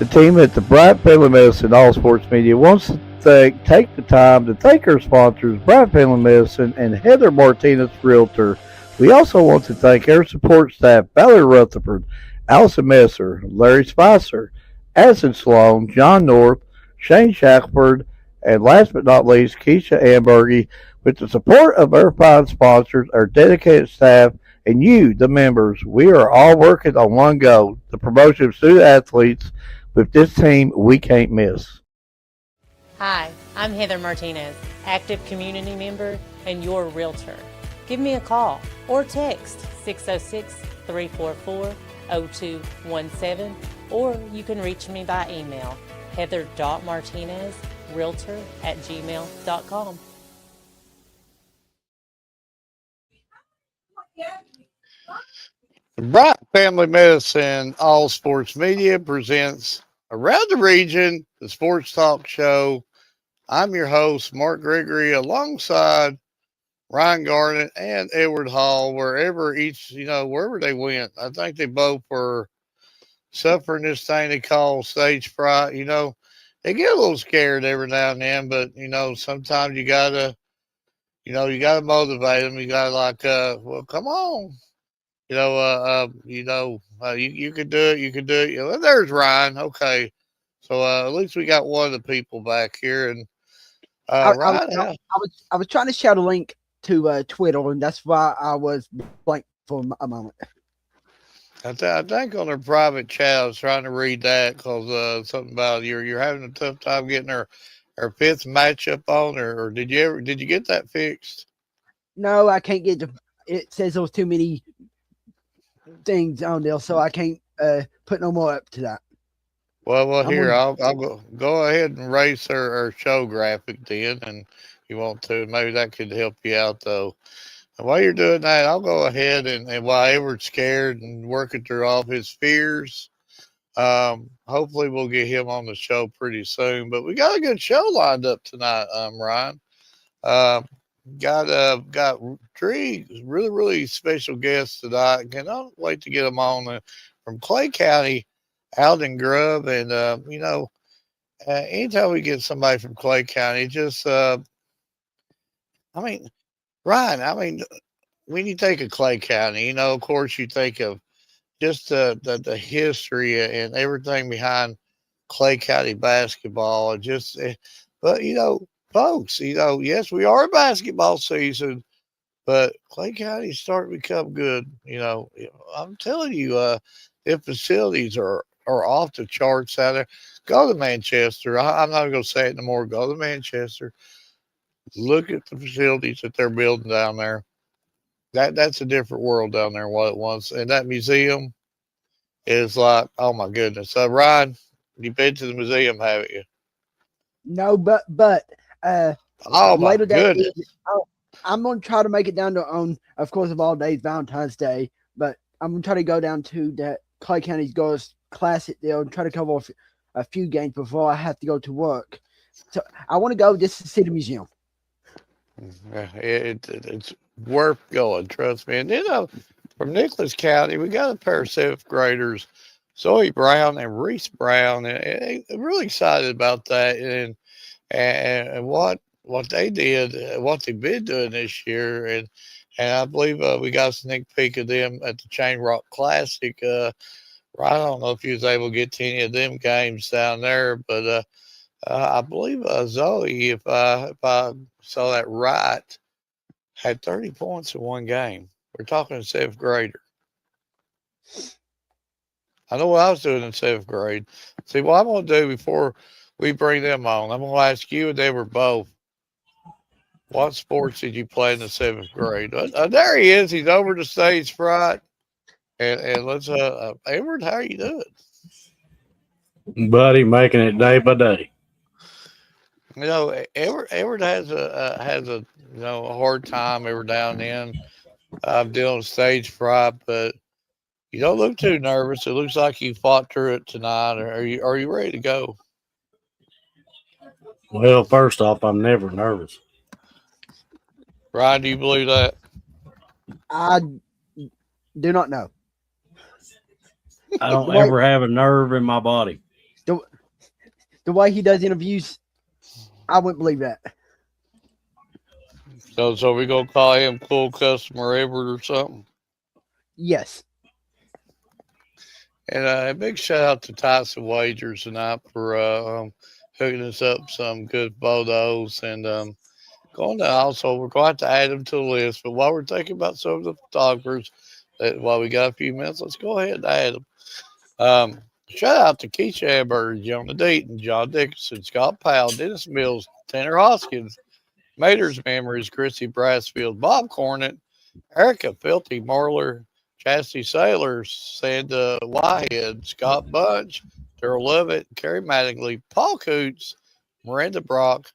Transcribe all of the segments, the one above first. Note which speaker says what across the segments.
Speaker 1: The team at the Bryant Family Medicine All Sports Media wants to take the time to thank our sponsors, Bryant Family Medicine and Heather Martinez Realtor. We also want to thank our support staff, Valerie Rutherford, Allison Messer, Larry Spicer, Addison Sloan, John North, Shane Shackelford, and last but not least, Keisha Ambergy. With the support of our fine sponsors, our dedicated staff, and you, the members, we are all working on one goal, the promotion of student athletes. With this team, we can't miss.
Speaker 2: Hi, I'm Heather Martinez, active community member and your realtor. Give me a call or text 606-344-0217, or you can reach me by email, heather.martinezrealtor@gmail.com.
Speaker 3: Bryant Family Medicine All Sports Media presents Around the Region, the sports talk show. I'm your host, Mark Gregory, alongside Ryan Garnett and Edward Hall, wherever they went. I think they both were suffering this thing they call stage fright. They get a little scared every now and then, but, sometimes you gotta motivate them. You gotta well, come on. You could do it. You could do it. There's Ryan. Okay. So at least we got one of the people back here. And Ryan,
Speaker 4: I was trying to share a link to Twitter, and that's why I was blank for a moment.
Speaker 3: I think on their private chat, I was trying to read that because something about you're having a tough time getting our fifth matchup on, or did you get that fixed?
Speaker 4: No, I can't get it says there was too many things on there, so I can't put no more up to that.
Speaker 3: Well, here I'll go ahead and erase our show graphic then, and you want to, maybe that could help you out though. And while you're doing that, I'll go ahead and while Edward's scared and working through all his fears, hopefully we'll get him on the show pretty soon. But we got a good show lined up tonight, Ryan. Got three really, really special guests tonight. Cannot wait to get them on from Clay County, Alden Grubb. And, anytime we get somebody from Clay County, just, Ryan, when you think of Clay County, of course you think of just the history and everything behind Clay County basketball. But, folks, yes, we are a basketball season, but Clay County's starting to become good. I'm telling you, the facilities are off the charts out there. Go to Manchester. I'm not going to say it no more. Go to Manchester. Look at the facilities that they're building down there. That's a different world down there than what it was. And that museum is like, oh my goodness. Ryan, you've been to the museum, haven't you?
Speaker 4: No, but
Speaker 3: oh my
Speaker 4: later
Speaker 3: goodness.
Speaker 4: I'm gonna try to make it down to of course, of all days, Valentine's Day. But I'm gonna try to go down to that Clay County's Girls Classic there and try to cover a few games before I have to go to work. So I want to go just to see the museum.
Speaker 3: It's worth going, trust me. And from Nicholas County, we got a pair of seventh graders, Zoe Brown and Reese Brown, and I'm really excited about that. And what they did, what they've been doing this year, and I believe we got a sneak peek of them at the Chain Rock Classic. I don't know if you was able to get to any of them games down there, but I believe Zoe, if I saw that right, had 30 points in one game. We're talking a seventh grader. I know what I was doing in seventh grade. See, what I'm going to do before we bring them on, I'm going to ask you, and they were both, what sports did you play in the seventh grade? There he is. He's over the stage fright. And let's, Edward, how are you doing?
Speaker 5: Buddy, making it day by day.
Speaker 3: Edward has a hard time every now and then dealing with stage fright, but you don't look too nervous. It looks like you fought through it tonight. Are you ready to go?
Speaker 5: Well, first off, I'm never nervous.
Speaker 3: Ryan, do you believe that?
Speaker 4: I do not know.
Speaker 5: I don't ever have a nerve in my body.
Speaker 4: The The way he does interviews, I wouldn't believe that.
Speaker 3: So we gonna call him Cool Customer Edward or something?
Speaker 4: Yes.
Speaker 3: And a big shout out to Tyson Wagers tonight for hooking us up some good photos and going to also we're going to add them to the list. But while we're thinking about some of the photographers, while we got a few minutes, let's go ahead and add them. Shout out to Keisha Amber, Jonah Deaton, John Dickinson, Scott Powell, Dennis Mills, Tanner Hoskins, Mater's Memories, Chrissy Brassfield, Bob Cornett, Erica Filthy Marler, Chastity Sailor, Sandra Whitehead, Scott Bunch, Daryl Lovett, Kerry Mattingly, Paul Coots, Miranda Brock,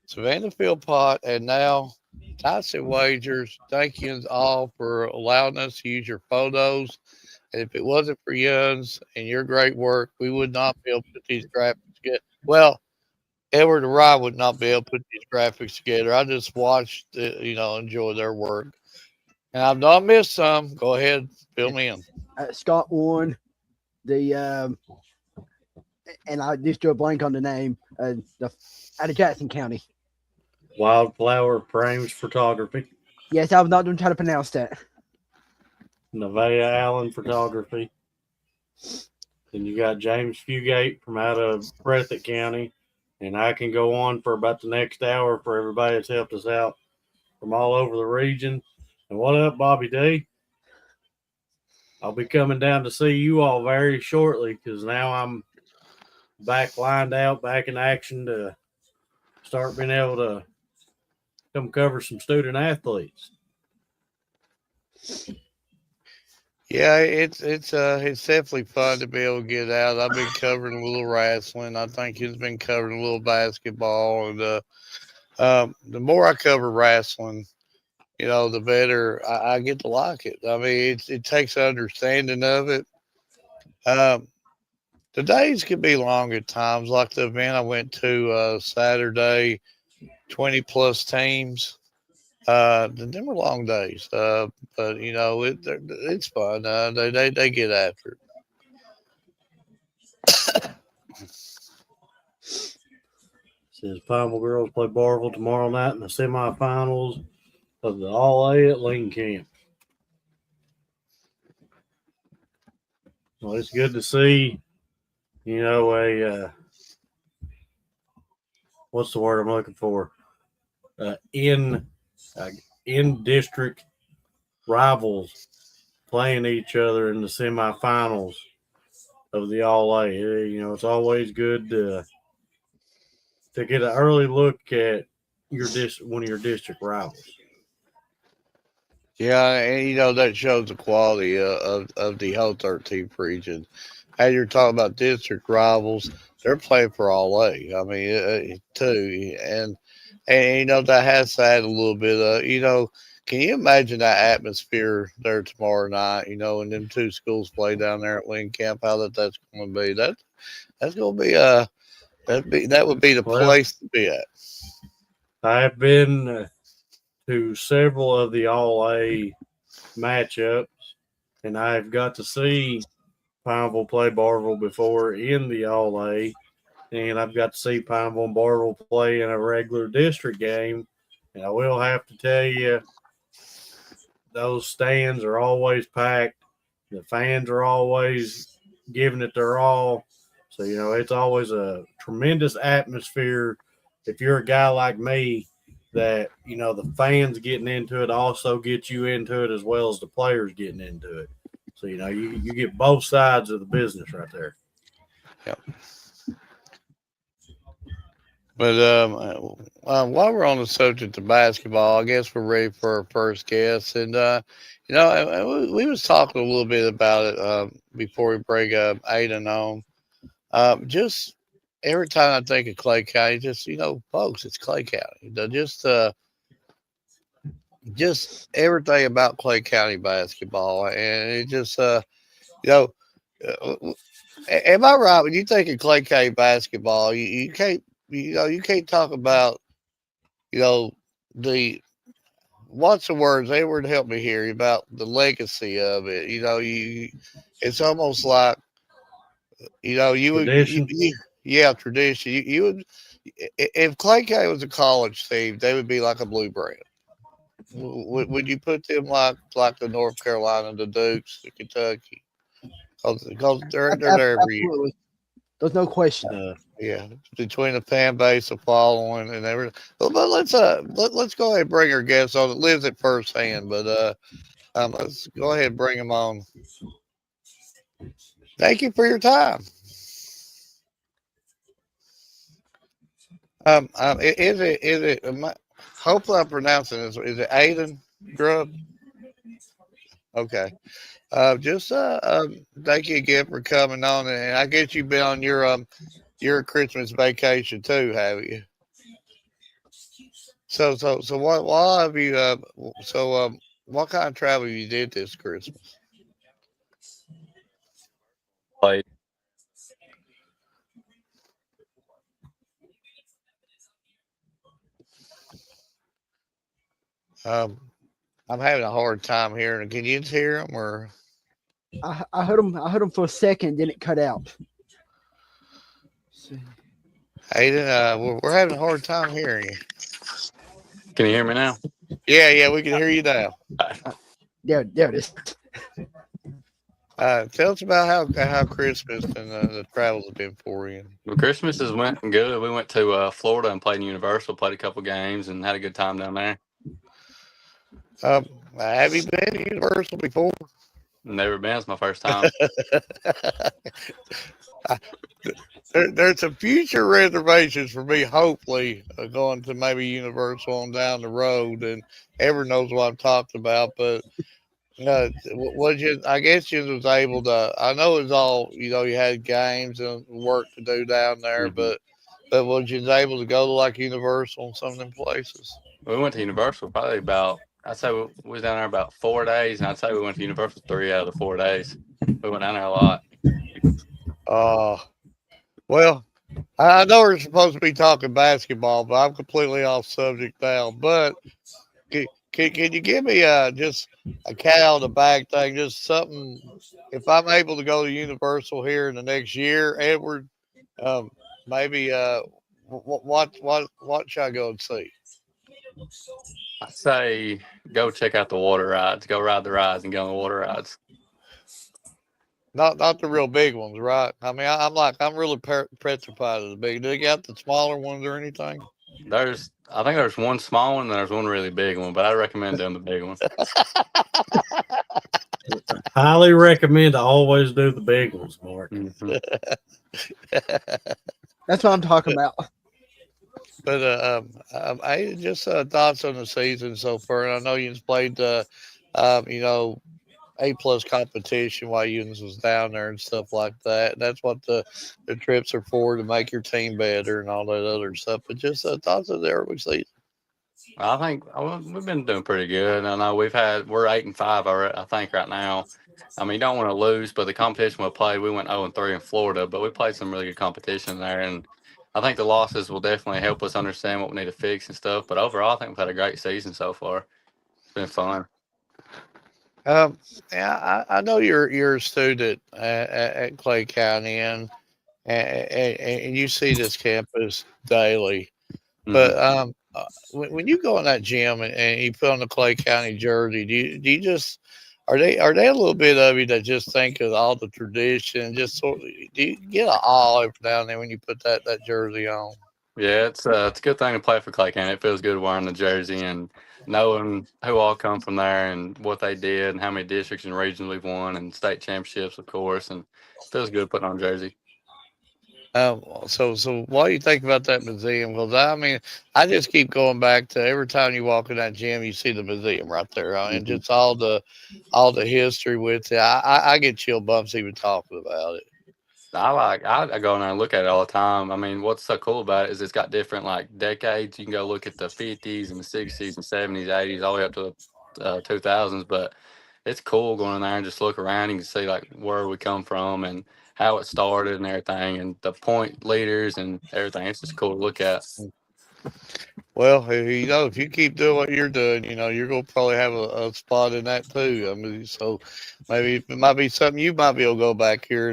Speaker 3: Savannah Philpott, and now Tyson Wagers. Thank you all for allowing us to use your photos. And if it wasn't for Yuns and your great work, we would not be able to put these graphics together. Well, Edward and Ryan would not be able to put these graphics together. I just watched, enjoy their work. And I've not missed some. Go ahead, fill me in.
Speaker 4: Scott won the and I just drew a blank on the name. Out of Jackson County.
Speaker 5: Wildflower Frames Photography.
Speaker 4: Yes, I was not going to try to pronounce that.
Speaker 5: Nevaeh Allen Photography. Then you got James Fugate from out of Breathitt County. And I can go on for about the next hour for everybody that's helped us out from all over the region. And what up, Bobby D? I'll be coming down to see you all very shortly because now I'm back lined out, back in action to start being able to come cover some student athletes.
Speaker 3: Yeah, it's definitely fun to be able to get out. I've been covering a little wrestling. I think he's been covering a little basketball, and the more I cover wrestling, the better I get to like it. I mean, it takes understanding of it. The days can be long at times, like the event I went to Saturday, 20 plus teams. Them were long days, but it's fun. They get after it.
Speaker 5: Says Pineville girls play Barville tomorrow night in the semifinals of the All A at Lincoln Camp. Well, it's good to see, what's the word I'm looking for? In district rivals playing each other in the semifinals of the All A. It's always good to get an early look at one of your district rivals.
Speaker 3: Yeah, and that shows the quality of the whole 13th region. As you're talking about district rivals, they're playing for all A. I mean, too, and that has to add a little bit of Can you imagine that atmosphere there tomorrow night? And them two schools play down there at Lincoln Camp. How that's going to be? That's going to be that would be the place to be at.
Speaker 5: I have been to several of the All A matchups, and I've got to see Pineville play Barville before in the All A, and I've got to see Pineville and Barville play in a regular district game. And I will have to tell you, those stands are always packed. The fans are always giving it their all. So, it's always a tremendous atmosphere. If you're a guy like me, that, the fans getting into it also get you into it as well as the players getting into it. So, you get both sides of the business right there.
Speaker 3: Yep. But while we're on the subject of basketball, I guess we're ready for our first guest. And, we was talking a little bit about it before we bring Aiden on. Just every time I think of Clay County, folks, it's Clay County. Just everything about Clay County basketball. And it just, am I right? When you think of Clay County basketball, you can't, you can't talk about, what's the words? Edward, help me here about the legacy of it. It's almost like, you would, Yeah, tradition. You would if Clay County was a college team, they would be like a Blue Brand. Would you put them like the North Carolina, the Dukes, the Kentucky? Because they're there every year.
Speaker 4: Absolutely. There's no question.
Speaker 3: Yeah, between the fan base, the following, and everything. But let's go ahead and bring our guest on that lives it firsthand. But let's go ahead and bring him on. Thank you for your time. Is it? Hopefully, I'm pronouncing this. Is it Aiden Grubb? Okay. Just thank you again for coming on, and I guess you've been on your Christmas vacation too, have you? So what have you so what kind of travel you did this Christmas?
Speaker 6: Like,
Speaker 3: Um, I'm having a hard time hearing. Can you hear them or
Speaker 4: I heard him. I heard him for a second, then it cut out.
Speaker 3: Aiden? We're having a hard time hearing you.
Speaker 6: can you hear me now?
Speaker 3: Yeah, we can hear you now.
Speaker 4: There it is.
Speaker 3: Tell us about how Christmas and the travels have been for you.
Speaker 6: Well, Christmas has went good. We went to Florida and played in Universal, played a couple games, and had a good time down there.
Speaker 3: Have you been to Universal before?
Speaker 6: Never been. It's my first time.
Speaker 3: There's some future reservations for me, hopefully, going to maybe Universal on down the road, and everyone knows what I'm talking about. But was you? I guess you was able to. I know it's all you had games and work to do down there,
Speaker 6: hmm
Speaker 3: but was you able to go to like Universal and some of them places?
Speaker 6: We went to Universal probably about, I'd say we was down there about 4 days, and I'd say we went to Universal 3 out of the 4 days. We went down there a lot.
Speaker 3: Uh, well, I know we're supposed to be talking basketball, but I'm completely off subject now. But can you give me just a cat out of the bag thing, just something? If I'm able to go to Universal here in the next year, Edward, um, maybe what should I go and see?
Speaker 6: I'd say go check out the water rides, go ride the rides, and go on the water rides.
Speaker 3: Not the real big ones, right? I mean, I'm really petrified of the big. Do they got the smaller ones or anything?
Speaker 6: I think there's one small one and there's one really big one, but I recommend doing the big one.
Speaker 5: Highly recommend to always do the big ones, Mark.
Speaker 6: Mhm.
Speaker 4: That's what I'm talking about.
Speaker 3: But I just thoughts on the season so far. And I know you played you know, A+ competition while Eunice was down there and stuff like that. That's what the trips are for, to make your team better and all that other stuff. But just thoughts of the early season.
Speaker 6: I think we've been doing pretty good. I know we're 8-5, I think right now. I mean, you don't want to lose, but the competition we played, we went 0-3 in Florida, but we played some really good competition there, and I think the losses will definitely help us understand what we need to fix and stuff. But overall, I think we've had a great season so far. It's been fun.
Speaker 3: Um, yeah, I know you're a student at Clay County, and you see this campus daily.
Speaker 6: hmm
Speaker 3: But when you go in that gym and you put on the Clay County jersey, do you just are they a little bit of you that just think of all the tradition? Just sort of, do you get an awe every now and then when you put that jersey on?
Speaker 6: Yeah, it's a good thing to play for Clay County. It feels good wearing the jersey and knowing who all come from there and what they did and how many districts and regions we've won and state championships, of course. And it feels good putting on a jersey.
Speaker 3: So what do you think about that museum? Because I mean, I just keep going back to every time you walk in that gym, you see the museum right there, and
Speaker 6: hmm
Speaker 3: just all the history with it. I get chill bumps even talking about it.
Speaker 6: I go in there and look at it all the time. I mean, what's so cool about it is it's got different like decades. You can go look at the 50s and the 60s and 70s, 80s, all the way up to the 2000s. But it's cool going in there and just look around. You can see like where we come from and how it started and everything, and the point leaders and everything. It's just cool to look at.
Speaker 3: Well, if you keep doing what you're doing, you're gonna probably have a spot in that too. I mean, so maybe it might be something you might be able to go back here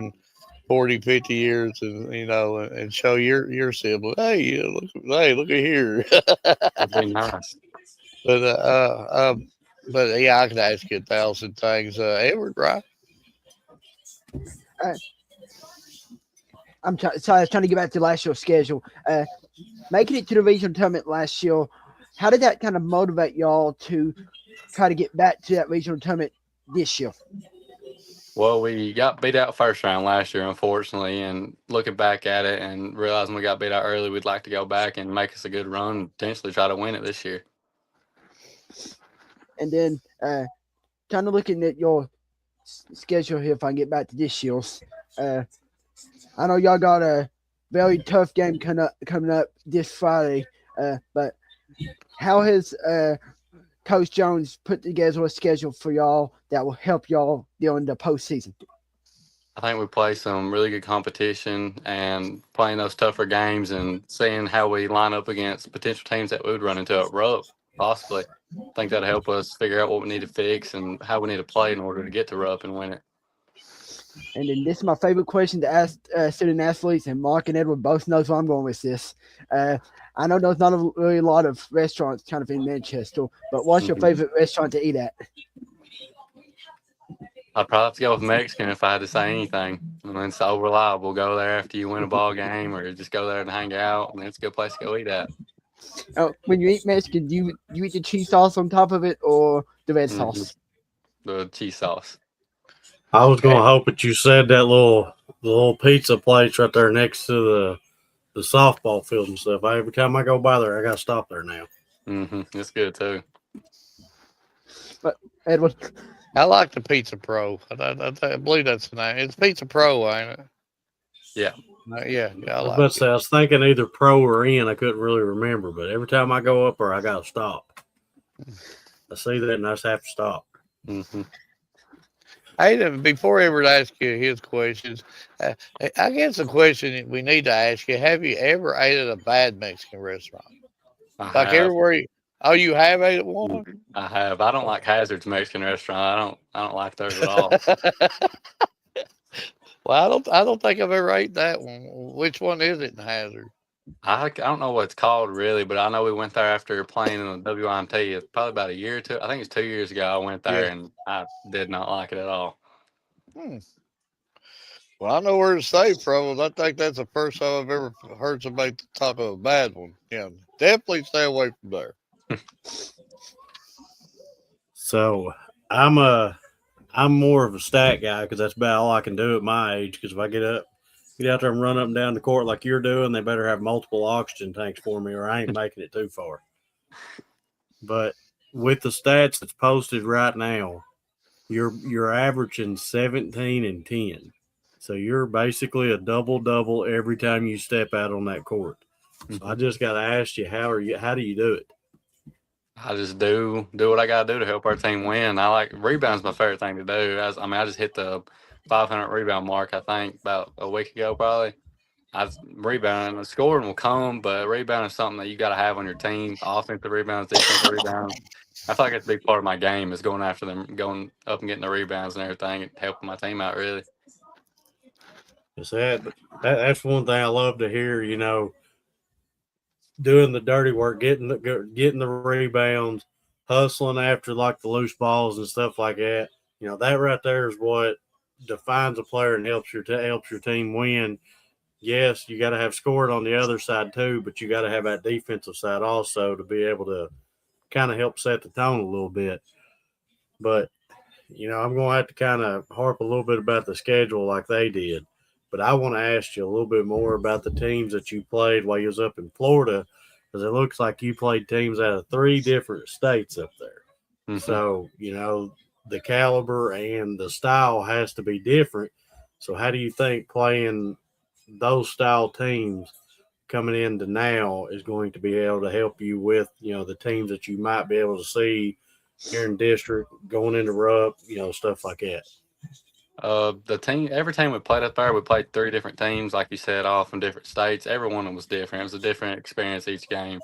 Speaker 3: 40, 50 years, and and show your sibling, hey, look at here.
Speaker 6: That'd be nice.
Speaker 3: But yeah, I could ask you 1,000 things. Edward, right?
Speaker 4: Uh, sorry, I was trying to get back to last year's schedule. Making it to the regional tournament last year, how did that kind of motivate y'all to try to get back to that regional tournament this year?
Speaker 6: Well, we got beat out first round last year, unfortunately, and looking back at it and realizing we got beat out early, we'd like to go back and make us a good run and potentially try to win it this year.
Speaker 4: And then kind of looking at your schedule here, if I can get back to this year's, I know y'all got a very tough game coming up this Friday, but how has Coach Jones put together a schedule for y'all that will help y'all during the postseason?
Speaker 6: I think we play some really good competition and playing those tougher games and seeing how we line up against potential teams that we would run into at Rupp, possibly. I think that'll help us figure out what we need to fix and how we need to play in order to get to Rupp and win it.
Speaker 4: And then this is my favorite question to ask student athletes, and Mark and Edward both knows where I'm going with this. I know there's not really a lot of restaurants kind of in Manchester, but what's your favorite restaurant to eat at?
Speaker 6: I'd probably have to go with Mexican if I had to say anything. I mean, it's so reliable. Go there after you win a ball game or just go there and hang out, and it's a good place to go eat at.
Speaker 4: When you eat Mexican, do you eat the cheese sauce on top of it or the red sauce?
Speaker 6: The cheese sauce.
Speaker 5: I was going to hope that you said that little pizza place right there next to the softball field and stuff. Every time I go by there, I got to stop there now.
Speaker 6: It's good too.
Speaker 4: But Edward,
Speaker 3: I like the Pizza Pro. I believe that's the name. It's Pizza Pro, ain't it?
Speaker 6: Yeah.
Speaker 3: Yeah, I like
Speaker 5: I was thinking either Pro or N. I couldn't really remember, but every time I go up there, I got to stop. I see that and I just have to stop.
Speaker 3: Hey, before Edward asks you his questions, I guess the question we need to ask you: have you ever ate at a bad Mexican restaurant?
Speaker 6: I have.
Speaker 3: Everywhere. You have ate at one?
Speaker 6: I have. I don't like Hazard's Mexican restaurant. I don't like theirs at all.
Speaker 3: Well, I don't think I've ever ate that one. Which one is it in Hazard?
Speaker 6: I don't know what it's called really, but I know we went there after playing in the WIMT. It's probably about a year or two. I think it's 2 years ago. I went there and I did not like it at all.
Speaker 3: Well, I know where to stay from. I think that's the first time I've ever heard somebody talk of a bad one. Yeah, definitely stay away from there.
Speaker 5: So I'm more of a stat guy because that's about all I can do at my age. Because if I get out there and run up and down the court like you're doing, they better have multiple oxygen tanks for me, or I ain't making it too far. But with the stats that's posted right now, you're averaging 17 and 10. So you're basically a double every time you step out on that court. So I just got to ask you, how do you do it?
Speaker 6: I just do what I got to do to help our team win. I like rebounds. My favorite thing to do. I just hit the 500 rebound mark, I think, about a week ago, probably. I was rebounding. The scoring will come, but rebounding is something that you got to have on your team. Offensive rebounds, defensive rebounds. I feel like it's a big part of my game is going after them, going up and getting the rebounds and everything, and helping my team out, really.
Speaker 5: That's one thing I love to hear, doing the dirty work, getting the rebounds, hustling after like the loose balls and stuff like that. That right there is what defines a player and helps your team win. Yes, you got to have scored on the other side too, but you got to have that defensive side also to be able to kind of help set the tone a little bit. But I'm going to have to kind of harp a little bit about the schedule like they did. But I want to ask you a little bit more about the teams that you played while you was up in Florida, because it looks like you played teams out of 3 different states up there. So, the caliber and the style has to be different. So how do you think playing those style teams coming into now is going to be able to help you with, the teams that you might be able to see here in district, going into Rupp, stuff like that?
Speaker 6: Every team we played up there, we played 3 different teams, like you said, all from different states. Every one of them was different. It was a different experience each game.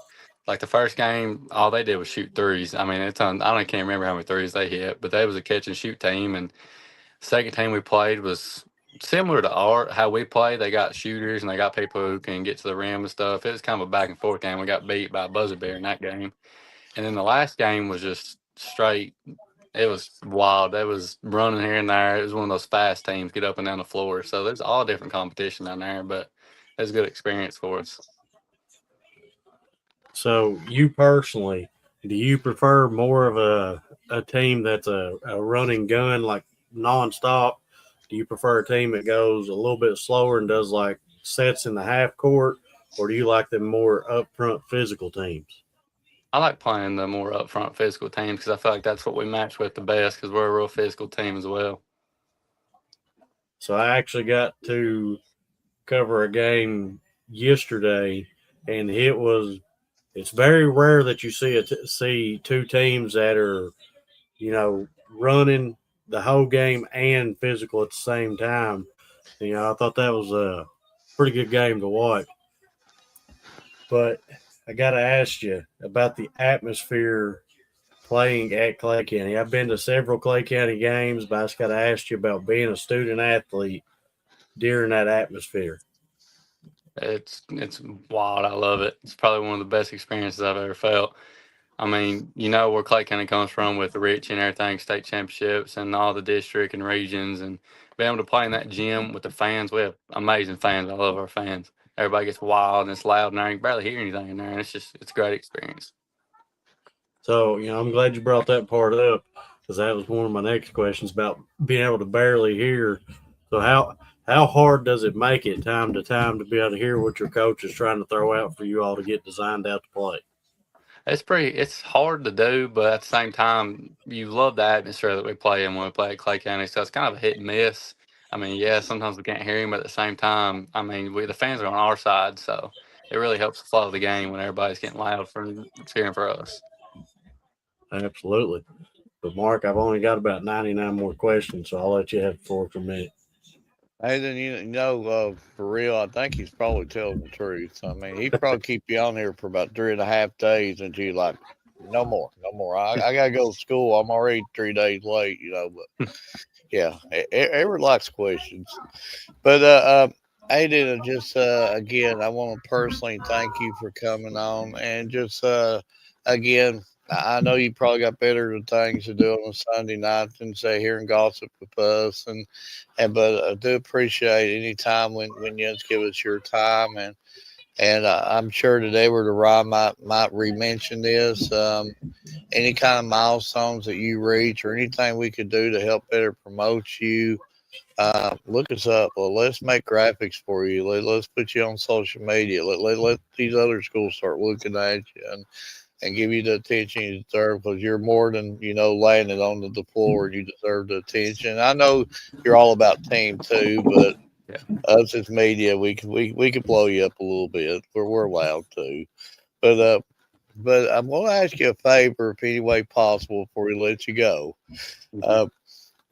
Speaker 6: Like the first game, all they did was shoot threes. I mean, I can't remember how many threes they hit, but they was a catch and shoot team. And the second team we played was similar to how we play. They got shooters and they got people who can get to the rim and stuff. It was kind of a back and forth game. We got beat by a buzzer beater in that game. And then the last game was just straight. It was wild. It was running here and there. It was one of those fast teams, get up and down the floor. So there's all different competition down there, but it was a good experience for us.
Speaker 5: So, you personally, do you prefer more of a team that's a running gun, like nonstop? Do you prefer a team that goes a little bit slower and does like sets in the half court, or do you like the more upfront physical teams?
Speaker 6: I like playing the more upfront physical teams because I feel like that's what we match with the best because we're a real physical team as well.
Speaker 5: So, I actually got to cover a game yesterday, and it's very rare that you see two teams that are, running the whole game and physical at the same time. I thought that was a pretty good game to watch. But I got to ask you about the atmosphere playing at Clay County. I've been to several Clay County games, but I just got to ask you about being a student athlete during that atmosphere.
Speaker 6: It's wild. I love it. It's probably one of the best experiences I've ever felt. I mean, where Clay County comes from with the Rich and everything, state championships and all the district and regions, and being able to play in that gym with the fans. We have amazing fans. I love our fans. Everybody gets wild and it's loud in there. You can barely hear anything in there, and it's a great experience.
Speaker 5: So, I'm glad you brought that part up because that was one of my next questions about being able to barely hear. So, how hard does it make it time to time to be able to hear what your coach is trying to throw out for you all to get designed out to play?
Speaker 6: It's hard to do, but at the same time, you love the atmosphere that we play in when we play at Clay County. So it's kind of a hit and miss. I mean, yeah, sometimes we can't hear him, but at the same time, I mean, the fans are on our side, so it really helps flow the game when everybody's getting loud for cheering for us.
Speaker 5: Absolutely. But Mark, I've only got about 99 more questions, so I'll let you have the floor for a minute.
Speaker 3: Hey, then for real, I think he's probably telling the truth. I mean, he'd probably keep you on here for about 3.5 days until you're like, no more, no more. I gotta go to school. I'm already 3 days late, But yeah, everyone likes questions. But Aiden, just again, I want to personally thank you for coming on, and just again, I know you probably got better things to do on a Sunday night than say here and gossip with us, but I do appreciate any time when you just give us your time, and I'm sure today where the Ryan might re-mention this. Any kind of milestones that you reach or anything we could do to help better promote you, look us up. Well, let's make graphics for you. Let's put you on social media. Let these other schools start looking at you and give you the attention you deserve because you're more than, landing on the floor. You deserve the attention. I know you're all about team too, but
Speaker 6: Yeah.
Speaker 3: us as media, we could blow you up a little bit. We're allowed to. But I'm going to ask you a favor, if any way possible, before we let you go.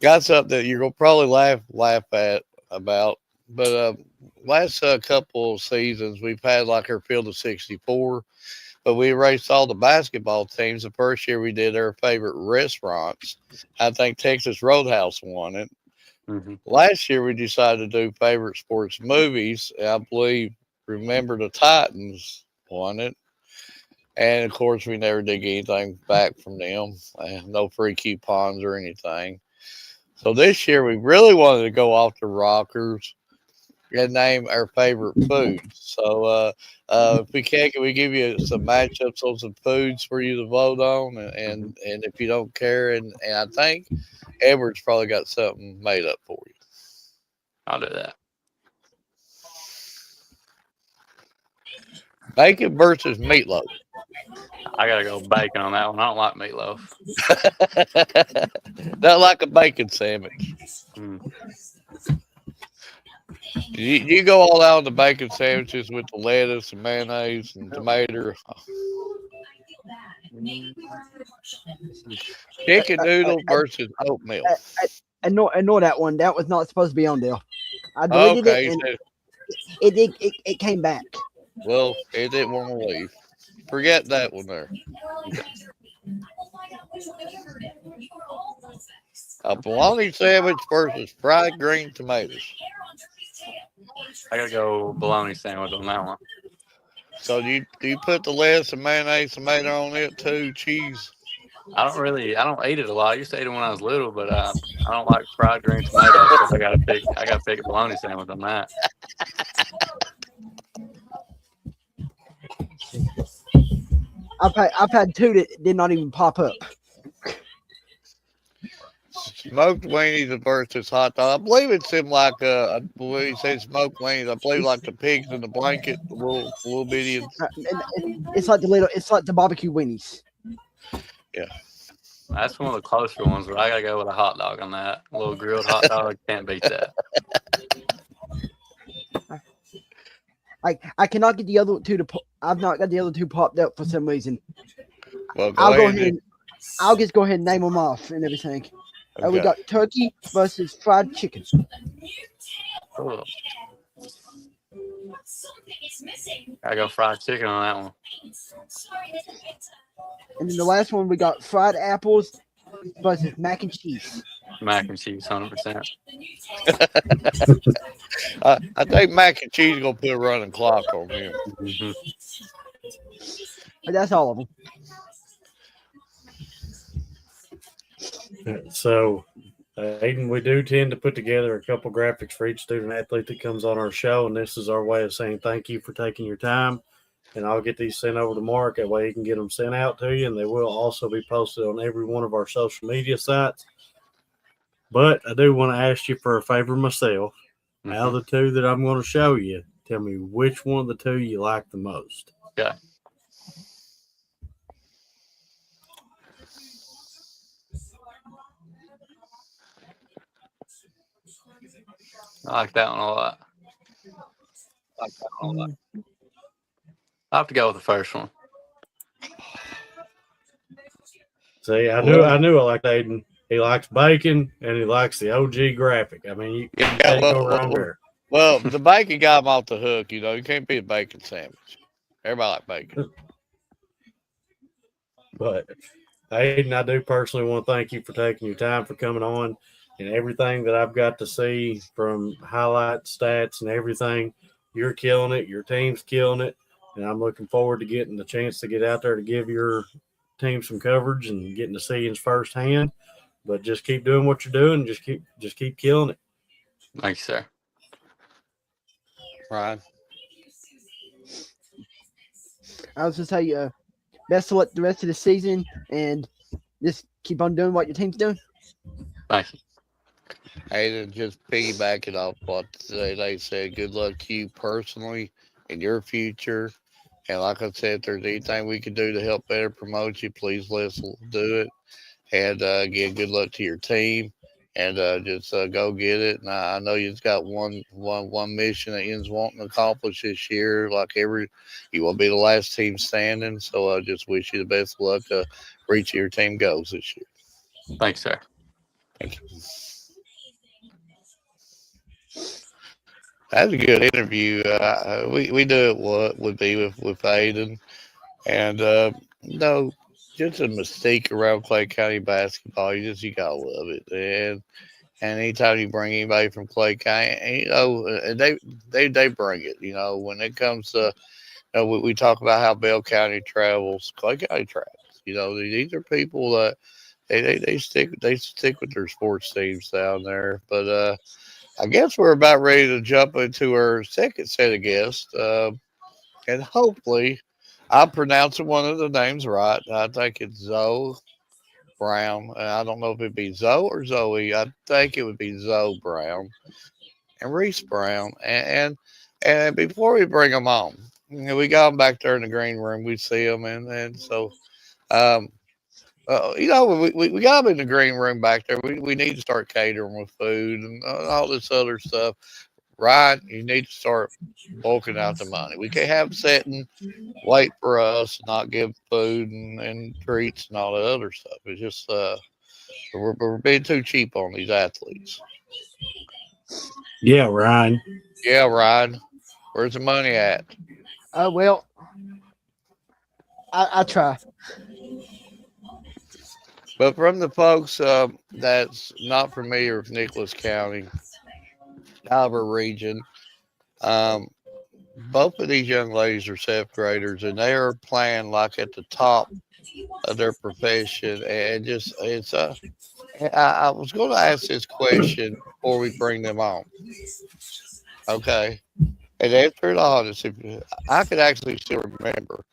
Speaker 3: Got something that you're going to probably laugh at about. But last couple of seasons, we've had like our field of 64, but we raced all the basketball teams. The first year we did our favorite restaurants. I think Texas Roadhouse won it.
Speaker 6: Mm-hmm.
Speaker 3: Last year we decided to do favorite sports movies. I believe Remember the Titans won it. And of course, we never did get anything back from them. No free coupons or anything. So this year, we really wanted to go off the rockers and name our favorite foods. So if we can we give you some matchups on some foods for you to vote on? And if you don't care, and I think Edward's probably got something made up for you.
Speaker 6: I'll do that.
Speaker 3: Bacon versus meatloaf.
Speaker 6: I gotta go bacon on that one. I don't like meatloaf.
Speaker 3: Not like a bacon sandwich.
Speaker 6: Mm.
Speaker 3: You go all out on the bacon sandwiches with the lettuce and mayonnaise and tomato. Chicken noodle versus oatmeal.
Speaker 4: I know that one. That was not supposed to be on there. I deleted it, and it came back.
Speaker 3: Well, it didn't want to leave. Forget that one there. A bologna sandwich versus fried green tomatoes.
Speaker 6: I gotta go bologna sandwich on that one.
Speaker 3: So do you put the lettuce and mayonnaise, tomato on it too, cheese?
Speaker 6: I don't eat it a lot. I used to eat it when I was little, but I don't like fried green tomatoes, so I gotta pick a bologna sandwich on that.
Speaker 4: I've had two that did not even pop up.
Speaker 3: Smoked weenies versus hot dog. I believe it's in like I believe you say smoked weenies. I believe like the pigs in the blanket, the little bitty.
Speaker 4: It's like it's like the barbecue weenies.
Speaker 3: Yeah.
Speaker 6: That's one of the closer ones, but I gotta go with a hot dog on that. A little grilled hot dog, can't beat that.
Speaker 4: I cannot get the other two to. I've not got the other two popped up for some reason.
Speaker 3: Well,
Speaker 4: I'll go
Speaker 3: ahead.
Speaker 4: ahead. I'll just go ahead and name them off and everything.
Speaker 3: Okay.
Speaker 4: We got turkey versus fried chicken.
Speaker 6: Cool. I go fried chicken on that one.
Speaker 4: And then the last one we got fried apples versus mac and cheese.
Speaker 6: Mac and cheese, 100%.
Speaker 3: I think mac and cheese gonna put a running clock on him.
Speaker 6: Mm-hmm.
Speaker 4: But that's all of them.
Speaker 5: So, Aiden, we do tend to put together a couple graphics for each student athlete that comes on our show, and this is our way of saying thank you for taking your time. And I'll get these sent over to Mark. That way he can get them sent out to you, and they will also be posted on every one of our social media sites. But I do want to ask you for a favor myself.
Speaker 6: Mm-hmm.
Speaker 5: Out of the two that I'm going to show you, tell me which one of the two you like the most.
Speaker 6: Okay. I like that one a lot. I'll have to go with the first one.
Speaker 5: See, I knew I liked Aiden. He likes bacon and he likes the OG graphic. I mean, you can't go wrong there.
Speaker 3: Well, the bacon got him off the hook. You can't beat a bacon sandwich. Everybody like bacon.
Speaker 5: But Aiden, I do personally want to thank you for taking your time for coming on, and everything that I've got to see from highlight stats and everything. You're killing it. Your team's killing it. And I'm looking forward to getting the chance to get out there to give your team some coverage and getting to see you firsthand. But just keep doing what you're doing. Just keep killing it.
Speaker 6: Thanks, sir.
Speaker 3: Ryan.
Speaker 4: I was just tell you, best of luck the rest of the season, and just keep on doing what your team's doing.
Speaker 6: Thank you.
Speaker 3: Hey, to just piggybacking off what they said, good luck to you personally in your future. And like I said, if there's anything we can do to help better promote you, please let's do it. And again, good luck to your team. And just go get it. And I know you've got one mission that you's wanting to accomplish this year. You will be the last team standing. So I just wish you the best of luck to reach your team goals this year.
Speaker 6: Thanks, sir.
Speaker 3: Thank you. That was a good interview. We do it what would be with Aiden, and just a mystique around Clay County basketball. You gotta love it, and anytime you bring anybody from Clay County, they bring it. When it comes to we talk about how Bell County travels, Clay County travels. These are people that they stick with their sports teams down there, but. I guess we're about ready to jump into our second set of guests. And hopefully I'm pronouncing one of the names right. I think it's Zoe Brown. And I don't know if it'd be Zoe or Zoe. I think it would be Zoe Brown and Reese Brown. And before we bring them on, we got them back there in the green room. We see them. And so, we got them in the green room back there. We need to start catering with food and all this other stuff. Right? You need to start bulking out the money. We can't have sitting, wait for us, not give food and treats and all that other stuff. It's just we're being too cheap on these athletes.
Speaker 5: Yeah, Ryan.
Speaker 3: Yeah, Ryan. Where's the money at?
Speaker 4: Well, I try.
Speaker 3: But from the folks that's not familiar with Nicholas County, our region, um, both of these young ladies are seventh graders, and they are playing like at the top of their profession. And just I was going to ask this question before we bring them on. Okay, and answer it honest. If I could actually still remember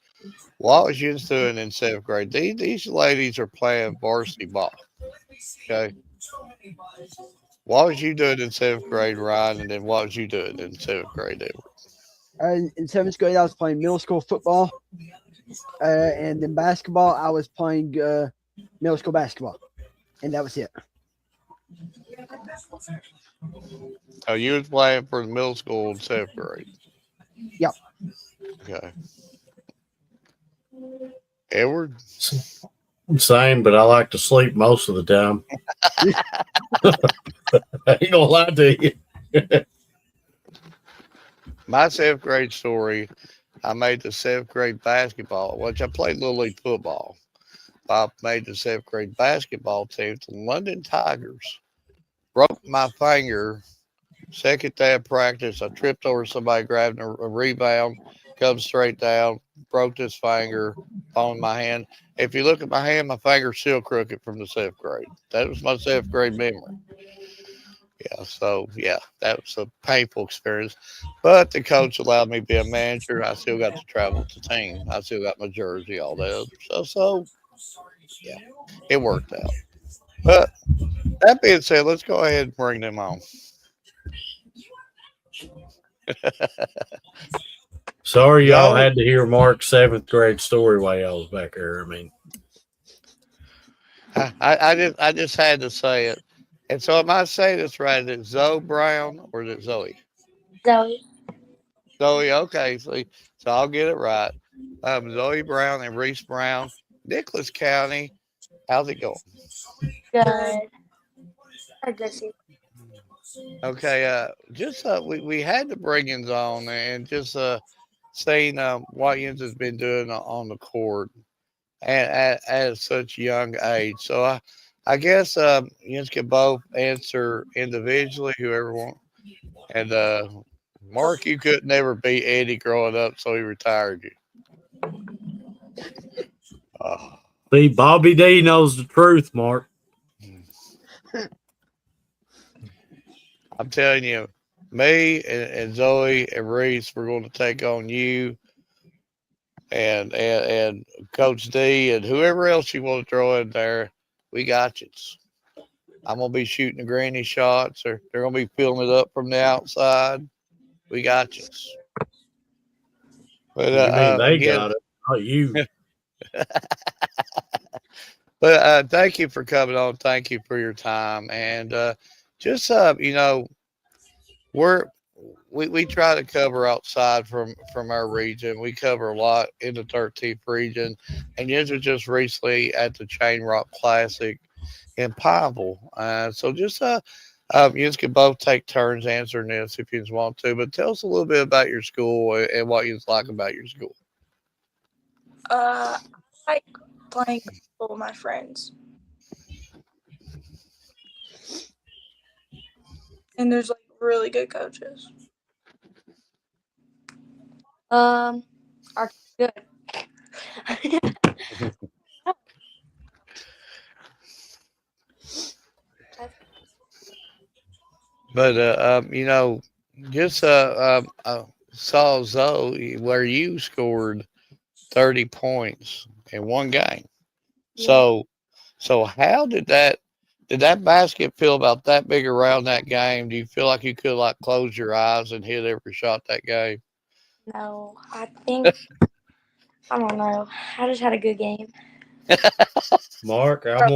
Speaker 3: what was you doing in seventh grade. These ladies are playing varsity ball. Okay, what was you doing in seventh grade, Ryan? And then what was you doing in seventh grade, Edward?
Speaker 4: In seventh grade, I was playing middle school football, and in basketball, I was playing middle school basketball, and that was it.
Speaker 3: Oh, you was playing for the middle school in seventh grade.
Speaker 4: Yep.
Speaker 3: Okay, Edward.
Speaker 5: Same, but I like to sleep most of the time. I ain't gonna lie to you.
Speaker 3: My seventh grade story. I made the seventh grade basketball, which I played little league football. I made the seventh grade basketball team. The London Tigers broke my finger. Second day of practice, I tripped over somebody, grabbed a rebound, come straight down, broke this finger on my hand. If you look at my hand, my finger's still crooked from the seventh grade. That was my seventh grade memory. Yeah, so yeah, that was a painful experience. But the coach allowed me to be a manager. I still got to travel with the team. I still got my jersey, all that other stuff. So yeah, it worked out. But that being said, let's go ahead and bring them on.
Speaker 5: Sorry, y'all
Speaker 3: Zoe,
Speaker 5: had to hear Mark's seventh grade story while y'all was back there. I mean,
Speaker 3: I just had to say it. And so am I saying this right? Is it Zoe Brown or is it Zoe?
Speaker 7: Zoe.
Speaker 3: Zoe, okay, so I'll get it right. Zoe Brown and Reese Brown, Nicholas County. How's it going?
Speaker 7: Good. I guess you.
Speaker 3: Okay, just we had the bring-ins on and just saying what Jens has been doing on the court and at such a young age. So I guess Jens can both answer individually, whoever wants. And Mark, you could never beat Eddie growing up, so he retired you. Oh.
Speaker 5: see, Bobby D knows the truth, Mark.
Speaker 3: I'm telling you, me and Zoe and Reese, we're going to take on you and Coach D and whoever else you want to throw in there. We got you. I'm gonna be shooting the granny shots, or they're gonna be filling it up from the outside. We got you. But
Speaker 5: You mean they
Speaker 3: again,
Speaker 5: got it, not you.
Speaker 3: but thank you for coming on. Thank you for your time, and just we're we try to cover outside from our region. We cover a lot in the 13th region, and this was just recently at the Chain Rock Classic in Pineville. So just you can both take turns answering this if you want to. But tell us a little bit about your school and what you like about your school.
Speaker 7: I like playing basketball with my friends. And there's like really good coaches. Are good.
Speaker 3: But just saw Zoe where you scored 30 points in one game.
Speaker 7: Yeah.
Speaker 3: So how did that basket feel about that big around that game? Do you feel like you could like close your eyes and hit every shot that game?
Speaker 7: No, I think I don't know. I just had a good game.
Speaker 5: Mark, I'm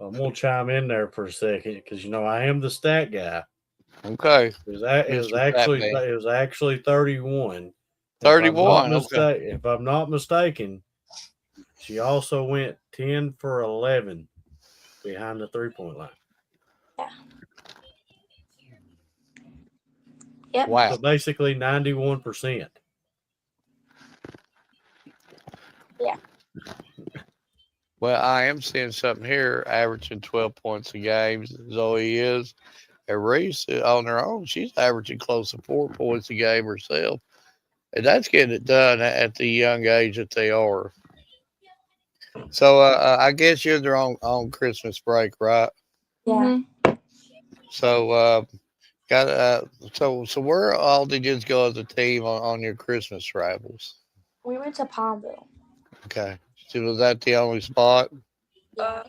Speaker 5: gonna chime in there for a second because I am the stat guy.
Speaker 3: Okay,
Speaker 5: It was
Speaker 3: Mr.
Speaker 5: actually
Speaker 3: Fatman.
Speaker 5: 31.
Speaker 3: 31. Okay.
Speaker 5: If I'm not mistaken, she also went 10 for 11 behind the 3-point line.
Speaker 7: Yeah. Yep.
Speaker 3: Wow.
Speaker 5: So basically 91%.
Speaker 7: Yeah.
Speaker 3: Well, I am seeing something here, averaging 12 points a game. Zoe is. And Reese, on her own, she's averaging close to 4 points a game herself. And that's getting it done at the young age that they are. So I guess you're on Christmas break, right?
Speaker 7: Yeah.
Speaker 3: So got so where all did you go as a team on your Christmas travels?
Speaker 7: We went to Palmville.
Speaker 3: Okay, so was that the only spot?
Speaker 7: Yeah.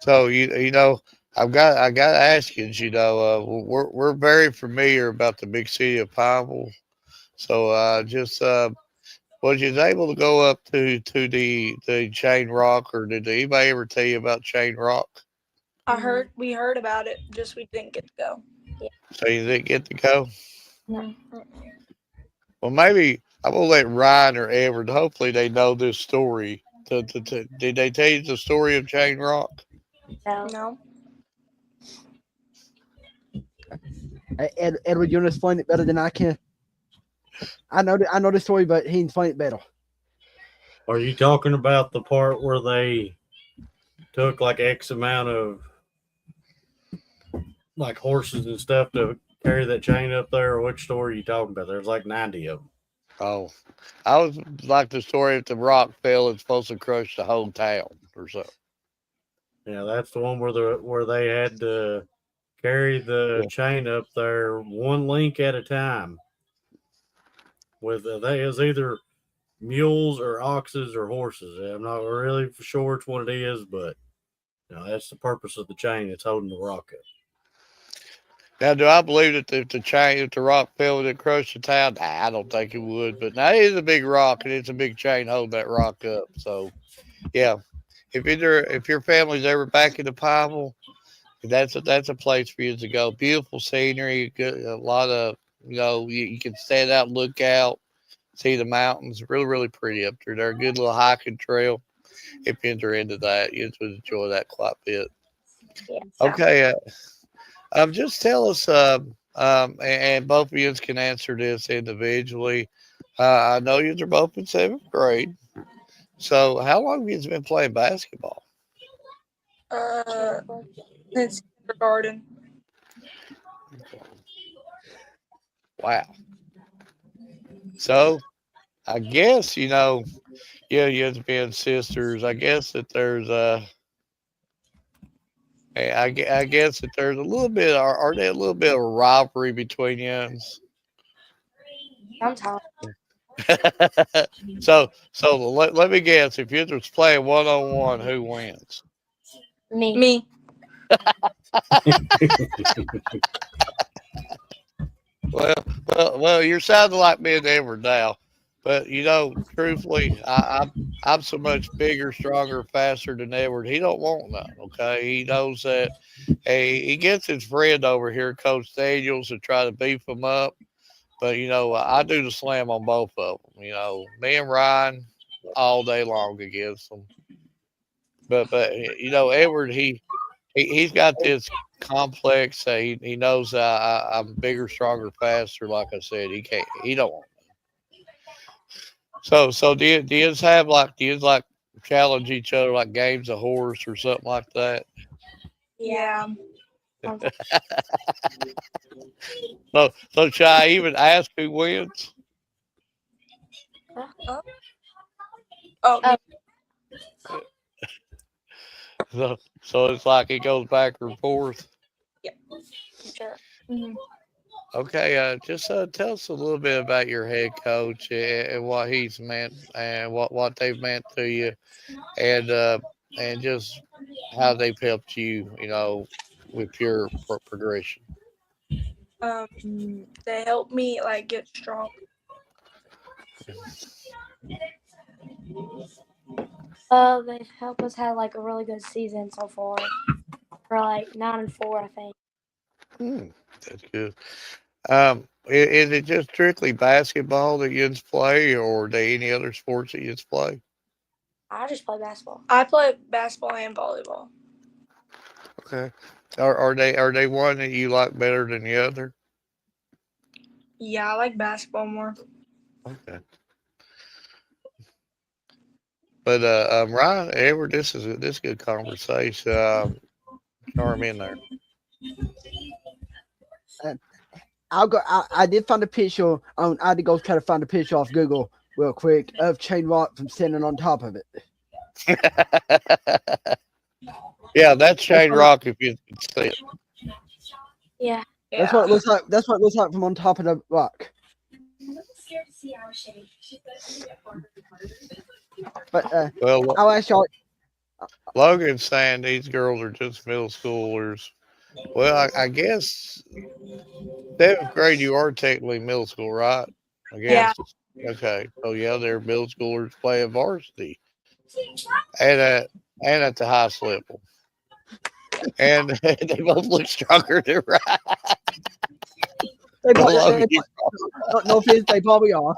Speaker 3: So I got to ask you. We're very familiar about the big city of Pineville. So just was you able to go up to the Chain Rock, or did anybody ever tell you about Chain Rock?
Speaker 8: We heard about it, just we didn't get to go.
Speaker 3: So you didn't get to go.
Speaker 7: No.
Speaker 3: Well, maybe I'm gonna let Ryan or Everett. Hopefully, they know this story. Did they tell you the story of Chain Rock?
Speaker 7: No.
Speaker 8: No.
Speaker 4: Edward, you want to explain it better than I can? I know the story, but he can explain it better.
Speaker 5: Are you talking about the part where they took like X amount of like horses and stuff to carry that chain up there? Or which story are you talking about? There's like 90 of them.
Speaker 3: Oh, I was like the story if the rock fell, it's supposed to crush the whole town or something.
Speaker 5: Yeah, that's the one where they had to carry the
Speaker 3: Yeah.
Speaker 5: chain up there one link at a time. With they is either mules or oxes or horses. I'm not really for sure which one it is, but that's the purpose of the chain. It's holding the rock up.
Speaker 3: Now, do I believe that if the rock fell, would it crush the town? Nah, I don't think it would. But now it is a big rock, and it's a big chain holding that rock up. So, yeah, if your family's ever back in the Pineville, that's a place for you to go. Beautiful scenery, a lot of you can stand out, and look out, see the mountains. Really, really pretty up there. They're a good little hiking trail. If you're into that, you would enjoy that quite a bit.
Speaker 7: Yeah.
Speaker 3: Okay, just tell us, and both of you can answer this individually. I know you are both in seventh grade. So, how long have you been playing basketball?
Speaker 8: It's kindergarten.
Speaker 3: Wow. So, I guess you being sisters. I guess that there's I guess that there's a little bit. Are there a little bit of a rivalry between you?
Speaker 7: Sometimes.
Speaker 3: So let me guess. If you was playing 1-on-1, who wins?
Speaker 7: Me.
Speaker 3: Well, you're sounding like me and Edward now. But truthfully, I'm so much bigger, stronger, faster than Edward. He don't want none. Okay, he knows that. Hey, he gets his friend over here, Coach Daniels, to try to beef him up. But I do the slam on both of them. Me and Ryan all day long against them. But Edward, he's got this complex. He knows I'm bigger, stronger, faster. Like I said, he can't. He don't want. So do you like challenge each other like games of horse or something like that?
Speaker 8: Yeah.
Speaker 3: So should I even ask who wins?
Speaker 8: Oh,
Speaker 3: So it's like it goes back and forth.
Speaker 7: Sure.
Speaker 3: Okay, just tell us a little bit about your head coach and what he's meant and what they've meant to you, and just how they've helped you, with your progression.
Speaker 8: They helped me like get strong.
Speaker 7: They helped us have like a really good season so far. We're like 9-4, I think.
Speaker 3: That's good. Is it just strictly basketball that you play, or are there any other sports that you play?
Speaker 7: I just play basketball.
Speaker 8: I play basketball and volleyball.
Speaker 3: Okay. Are they one that you like better than the other?
Speaker 8: Yeah, I like basketball more.
Speaker 3: Okay. But Ryan, Edward, this is a good conversation. Throw him in there.
Speaker 4: I'll go. I did find a picture on. I had to go try to find a picture off Google real quick of Chain Rock from standing on top of it.
Speaker 3: Yeah, that's Shane Rock if you can see it.
Speaker 7: Yeah.
Speaker 4: That's what it looks like. That's what it looks like from on top of the rock. But
Speaker 3: Well,
Speaker 4: I'll ask y'all.
Speaker 3: Logan's saying these girls are just middle schoolers. Well, I guess 7th grade you are technically middle school, right? I
Speaker 8: Yeah.
Speaker 3: guess. Okay. So yeah, they're middle schoolers playing varsity and at the highest level. And they both look stronger than Ryan.
Speaker 4: They,
Speaker 3: Logan,
Speaker 4: no offense, they probably are.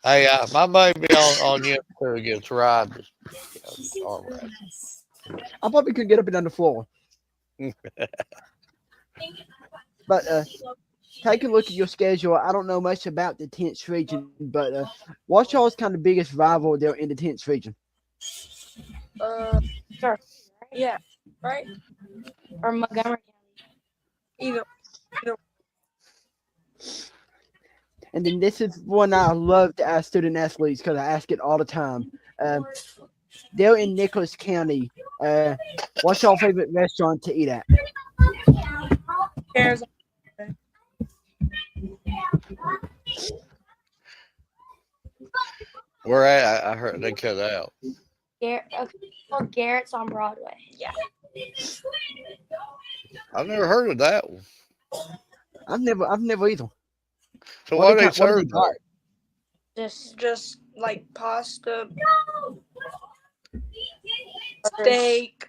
Speaker 3: hey, my baby on you too against Ryan. All right.
Speaker 4: I probably could get up and down the floor. But take a look at your schedule. I don't know much about the 10th region, but what's y'all's kind of biggest rival there in the 10th region?
Speaker 7: Sure.
Speaker 8: Yeah. Right.
Speaker 7: Or Montgomery
Speaker 8: Either.
Speaker 4: And then this is one I love to ask student athletes because I ask it all the time. They're in Nicholas County. What's your favorite restaurant to eat at?
Speaker 8: Cares.
Speaker 3: Where at? I heard they cut out.
Speaker 7: Garrett. Okay. Well, Garrett's on Broadway.
Speaker 8: Yeah.
Speaker 3: I've never heard of that one.
Speaker 4: I've never either.
Speaker 3: So what
Speaker 4: do
Speaker 3: they serve?
Speaker 4: got?
Speaker 8: Just like pasta, steak.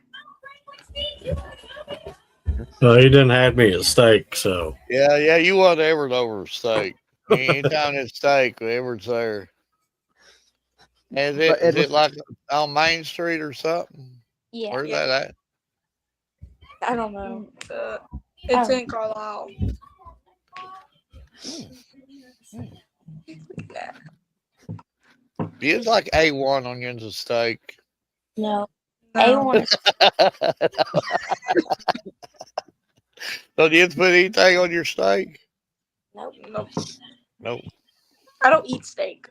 Speaker 5: No, he didn't have me a steak, so
Speaker 3: Yeah, you want Edward over steak. Anytime it's steak, Edward's there. Is it like on Main Street or something?
Speaker 7: Yeah.
Speaker 3: Where's that at?
Speaker 8: I don't know. It's in Carlisle.
Speaker 3: It's like A1 onions and steak.
Speaker 7: No.
Speaker 8: No.
Speaker 7: A1.
Speaker 3: So do you put anything on your steak?
Speaker 7: Nope.
Speaker 8: Nope.
Speaker 3: Nope.
Speaker 8: I don't eat steak.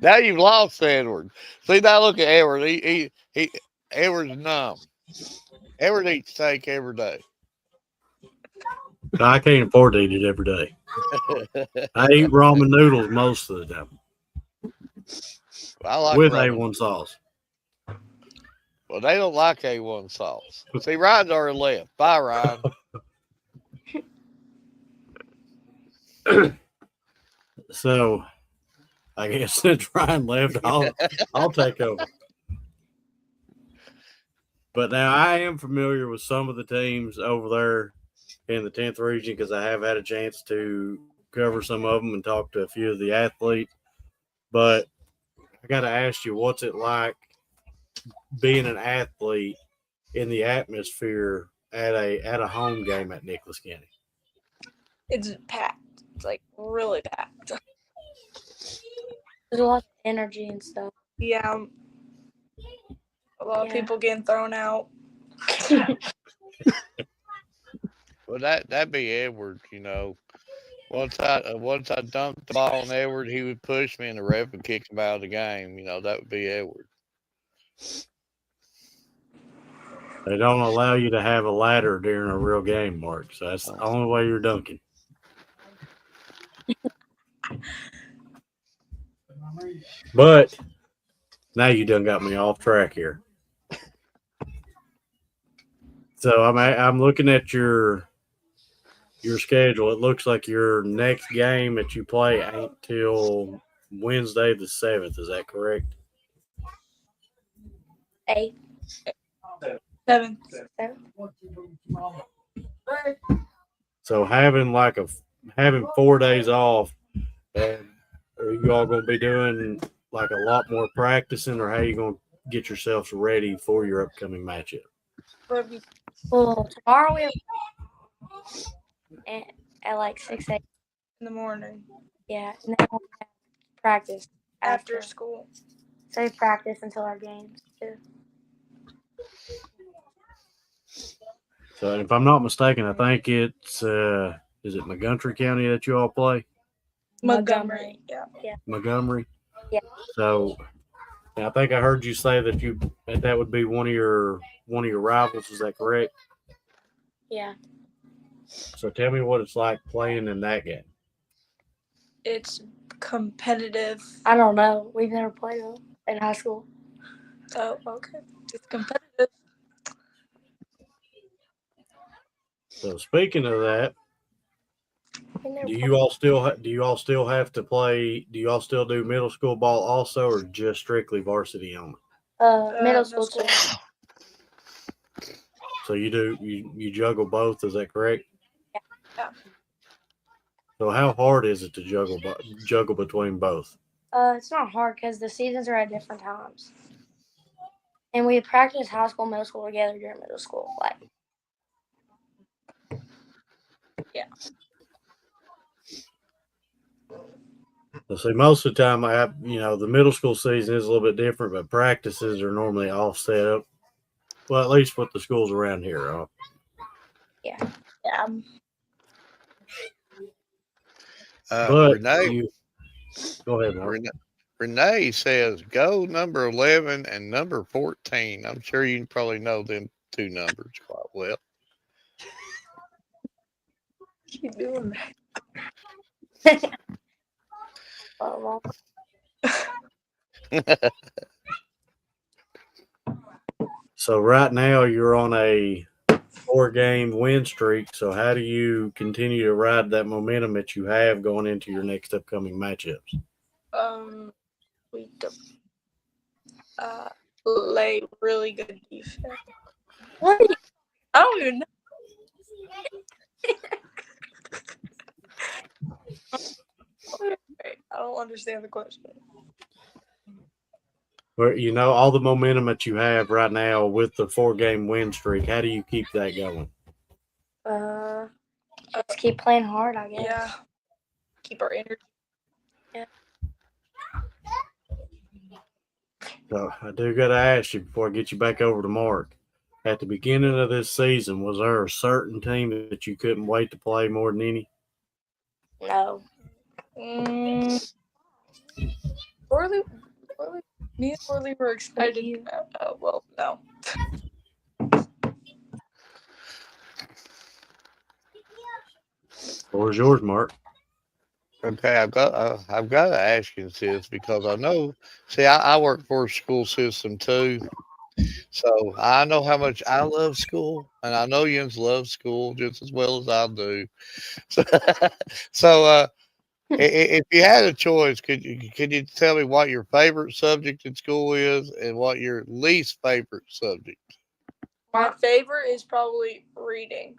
Speaker 3: Now you've lost Edward. See, now look at Edward. He Edward's numb. Edward eats steak every day.
Speaker 5: I can't afford to eat it every day. I eat ramen noodles most of the time
Speaker 3: I like
Speaker 5: with
Speaker 3: ramen.
Speaker 5: A1 sauce.
Speaker 3: Well, they don't like A1 sauce. See, Ryan's already left. Bye, Ryan.
Speaker 5: So, I guess since Ryan left, I'll take over. But now I am familiar with some of the teams over there in the 10th region because I have had a chance to cover some of them and talk to a few of the athletes. But I got to ask you, what's it like being an athlete in the atmosphere at a home game at Nicholas County?
Speaker 8: It's packed. It's like really packed.
Speaker 7: There's a lot of energy and stuff.
Speaker 8: Yeah. A lot of people getting thrown out.
Speaker 3: Well, that'd be Edward. Once I dunked the ball on Edward, he would push me, and the ref would kick him out of the game. That would be Edward.
Speaker 5: They don't allow you to have a ladder during a real game, Mark. So that's the only way you're dunking. But now you done got me off track here. So I'm looking at your schedule. It looks like your next game that you play ain't till Wednesday the 7th. Is that correct?
Speaker 7: 8.
Speaker 8: 7.
Speaker 5: So having 4 days off, are you all going to be doing like a lot more practicing, or how are you going to get yourselves ready for your upcoming matchup?
Speaker 7: Well, tomorrow we have at like 6 a.m.
Speaker 8: in the morning
Speaker 7: Yeah, and then we have practice
Speaker 8: after school.
Speaker 7: So we practice until our games too.
Speaker 5: So if I'm not mistaken, I think it's is it Montgomery County that you all play?
Speaker 8: Montgomery. Yeah.
Speaker 5: Montgomery.
Speaker 7: Yeah.
Speaker 5: So I think I heard you say that would be one of your rivals. Is that correct?
Speaker 7: Yeah.
Speaker 5: So tell me what it's like playing in that game.
Speaker 8: It's competitive.
Speaker 7: I don't know. We've never played them in high school.
Speaker 8: Oh, okay. It's competitive.
Speaker 5: So speaking of that,
Speaker 7: We never
Speaker 5: do
Speaker 7: played.
Speaker 5: you all still have to play? Do you all still do middle school ball also, or just strictly varsity only?
Speaker 7: Middle school too.
Speaker 5: So you juggle both. Is that correct?
Speaker 8: Yeah.
Speaker 5: So how hard is it to juggle between both?
Speaker 7: It's not hard because the seasons are at different times, and we practice high school, middle school together during middle school. Like,
Speaker 8: yeah.
Speaker 5: So see, most of the time, the middle school season is a little bit different, but practices are normally all set up. Well, at least with the schools around here.
Speaker 7: Yeah.
Speaker 5: But
Speaker 3: Renee,
Speaker 5: go ahead, Mark.
Speaker 3: Renee says go number 11 and number 14. I'm sure you probably know them two numbers quite well.
Speaker 8: Keep doing that.
Speaker 5: So right now you're on a 4-game win streak. So how do you continue to ride that momentum that you have going into your next upcoming matchups?
Speaker 8: We play really good defense.
Speaker 7: What?
Speaker 8: I don't even know. I don't understand the question.
Speaker 5: Where all the momentum that you have right now with the 4-game win streak, how do you keep that going?
Speaker 7: Just keep playing hard, I guess.
Speaker 8: Yeah. Keep our energy.
Speaker 7: Yeah.
Speaker 5: So I do got to ask you before I get you back over to Mark. At the beginning of this season, was there a certain team that you couldn't wait to play more than any?
Speaker 7: No.
Speaker 8: Orly, me and Orly were excited. Well, no.
Speaker 5: What was yours, Mark?
Speaker 3: Okay, I've got to ask you this because I know. See, I work for a school system too, so I know how much I love school, and I know Jens loves school just as well as I do. So, if you had a choice, could you tell me what your favorite subject in school is and what your least favorite subject?
Speaker 8: My favorite is probably reading.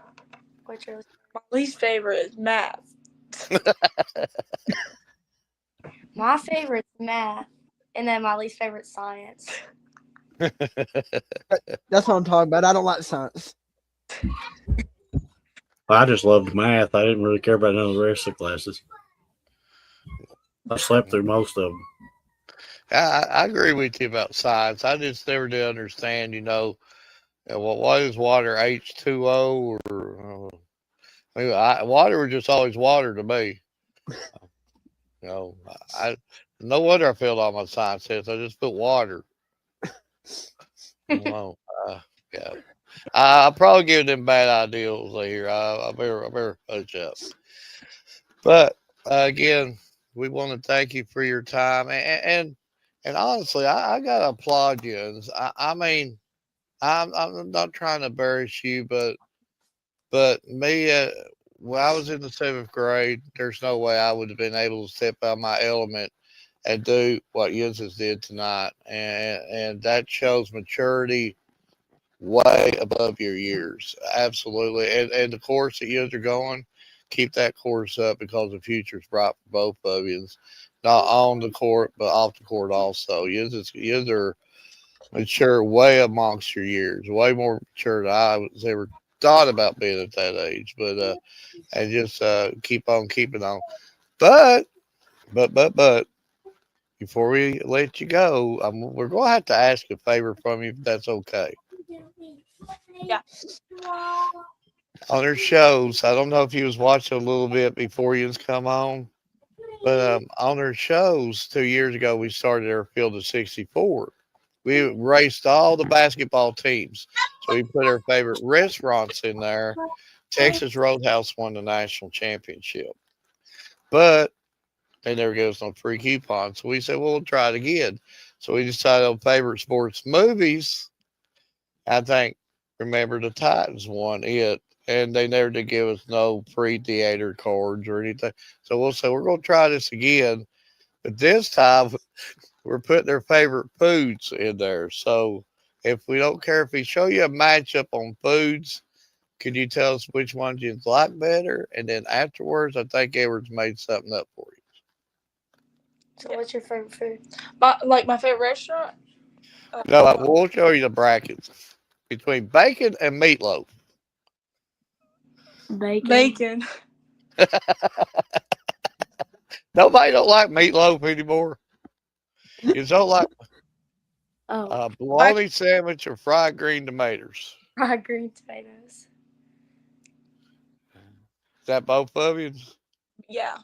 Speaker 7: What's yours?
Speaker 8: My least favorite is math.
Speaker 7: My favorite's math, and then my least favorite science.
Speaker 4: That's what I'm talking about. I don't like science.
Speaker 5: I just loved math. I didn't really care about none of the rest of the classes. I slept through most of them.
Speaker 3: I agree with you about science. I just never did understand, what is water, H2O, or water was just always water to me. No wonder I failed all my science tests. I just put water. Yeah. I'll probably give them bad ideals here. I better hush up. But again, we want to thank you for your time, and honestly, I gotta applaud you. I mean, I'm not trying to embarrass you, but me, when I was in the 7th grade, there's no way I would have been able to step out my element and do what Yunus did tonight, and that shows maturity way above your years. Absolutely, and the course that Yunus are going, keep that course up because the future's bright for both of you. Not on the court, but off the court also. Yunus are mature way amongst your years, way more mature than I was ever thought about being at that age, but and just keep on keeping on. But but before we let you go, we're gonna have to ask a favor from you if that's okay.
Speaker 8: Yeah.
Speaker 3: On her shows, I don't know if you was watching a little bit before you come on, but on her shows 2 years ago, we started our field of 64. We raced all the basketball teams. So we put our favorite restaurants in there. Texas Roadhouse won the national championship, but they never gave us no free coupons. So we said, well, we'll try it again. So we decided on favorite sports movies. I think Remember the Titans won it, and they never did give us no free theater cards or anything. So we'll say we're going to try this again, but this time we're putting their favorite foods in there. So if we don't care if we show you a matchup on foods, could you tell us which ones you like better? And then afterwards, I think Edwards made something up for you.
Speaker 7: So what's your favorite food?
Speaker 8: My favorite restaurant.
Speaker 3: No, we'll show you the brackets between bacon and meatloaf.
Speaker 7: Bacon.
Speaker 3: Nobody don't like meatloaf anymore. You don't like
Speaker 7: Oh,
Speaker 3: bologna sandwich or fried green tomatoes.
Speaker 7: fried green tomatoes.
Speaker 3: Is that both of you?
Speaker 8: Yeah.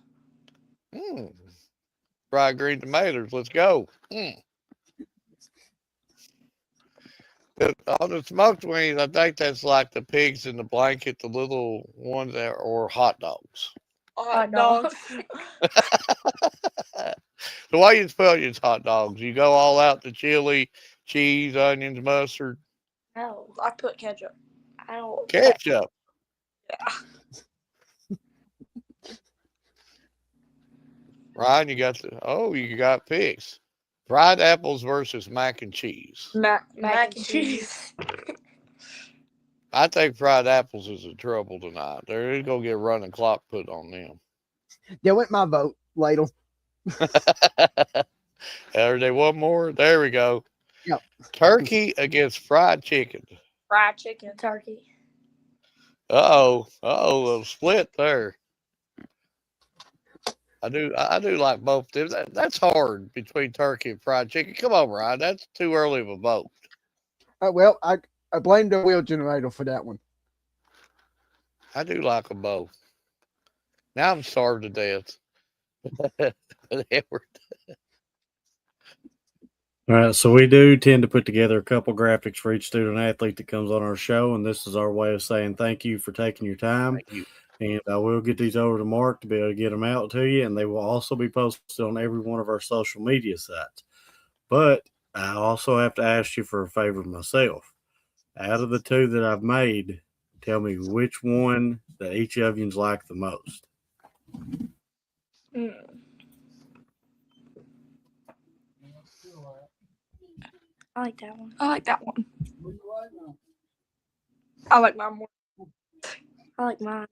Speaker 3: Fried green tomatoes. Let's go. On the smoked wings, I think that's like the pigs in the blanket, the little ones that, or hot dogs.
Speaker 8: Hot dogs.
Speaker 3: So why you spell your hot dogs? You go all out the chili, cheese, onions, mustard,
Speaker 7: No,
Speaker 8: I put ketchup.
Speaker 7: I don't.
Speaker 3: ketchup.
Speaker 8: Yeah.
Speaker 3: Ryan, you got picks. Fried apples versus mac and cheese.
Speaker 8: Mac and cheese.
Speaker 3: I think fried apples is in trouble tonight. They're gonna get a running clock put on them.
Speaker 4: There went my vote, Ladle.
Speaker 3: Are they one more? There we go.
Speaker 4: Yep.
Speaker 3: Turkey against fried chicken.
Speaker 8: Fried chicken.
Speaker 7: Turkey.
Speaker 3: Uh oh, a split there. I do like both. That's hard between turkey and fried chicken. Come on, Ryan. That's too early of a vote.
Speaker 4: Well, I blame the wheel generator for that one.
Speaker 3: I do like them both. Now I'm starved to death.
Speaker 5: All right, so we do tend to put together a couple graphics for each student athlete that comes on our show, and this is our way of saying thank you for taking your time.
Speaker 3: Thank you.
Speaker 5: And I will get these over to Mark to be able to get them out to you, and they will also be posted on every one of our social media sites. But I also have to ask you for a favor myself. Out of the two that I've made, tell me which one that each of you's like the most.
Speaker 7: I like that one.
Speaker 8: I like that one. I like mine more.
Speaker 7: I like mine.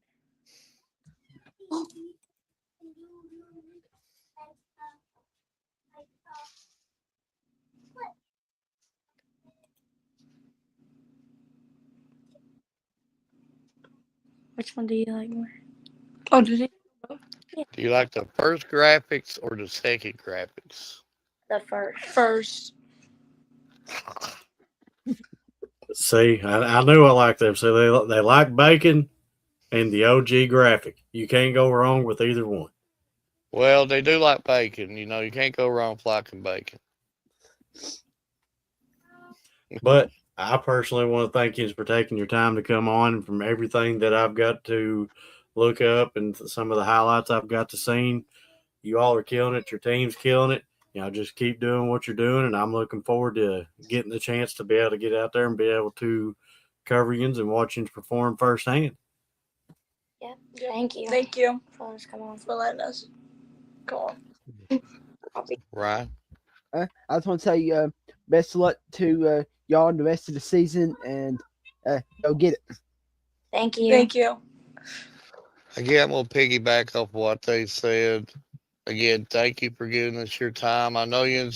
Speaker 7: Which one do you like more?
Speaker 8: Oh, did he?
Speaker 3: Do you like the first graphics or the second graphics?
Speaker 7: The first.
Speaker 8: First.
Speaker 5: See, I knew I liked them. So they like bacon and the OG graphic. You can't go wrong with either one.
Speaker 3: Well, they do like bacon. You know, you can't go wrong with liking bacon.
Speaker 5: But I personally want to thank you for taking your time to come on. And from everything that I've got to look up and some of the highlights I've got to see, you all are killing it. Your team's killing it. You know, just keep doing what you're doing, and I'm looking forward to getting the chance to be able to get out there and be able to cover you and watch you perform firsthand.
Speaker 7: Yep. Thank you.
Speaker 8: Thank you
Speaker 7: for letting us come on.
Speaker 8: for letting us go on.
Speaker 3: Right?
Speaker 4: I just want to say best of luck to y'all in the rest of the season, and go get it.
Speaker 7: Thank you.
Speaker 8: Thank you.
Speaker 3: Again, I'm going to piggyback off what they said. Again, thank you for giving us your time. I know you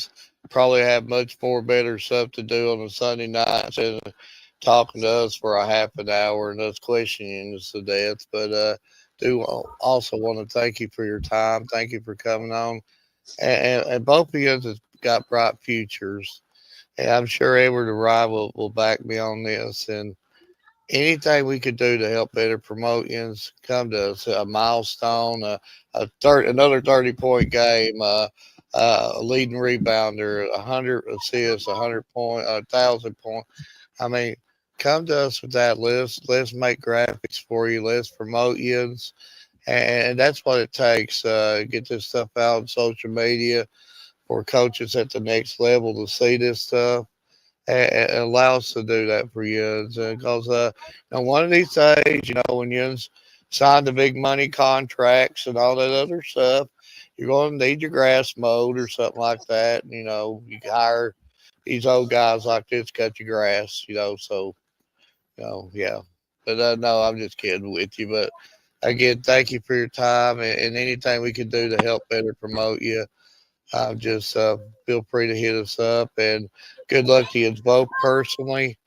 Speaker 3: probably have much more better stuff to do on a Sunday night instead of talking to us for a half an hour and us questioning us to death. But do also want to thank you for your time. Thank you for coming on. And both of you have got bright futures. And I'm sure Edward and Ryan will back me on this. And anything we could do to help better promote yous, come to us. A milestone, another 30-point game, a leading rebounder, 100 assists, 100 point, 1,000 point. I mean, come to us with that list. Let's make graphics for you. Let's promote yous. And that's what it takes. Get this stuff out on social media for coaches at the next level to see this stuff and allow us to do that for you. Because one of these days, when you sign the big money contracts and all that other stuff, you're going to need your grass mowed or something like that. You can hire these old guys like this cut your grass. So yeah. But no, I'm just kidding with you. But again, thank you for your time and anything we can do to help better promote you. Just feel free to hit us up, and good luck to you both personally,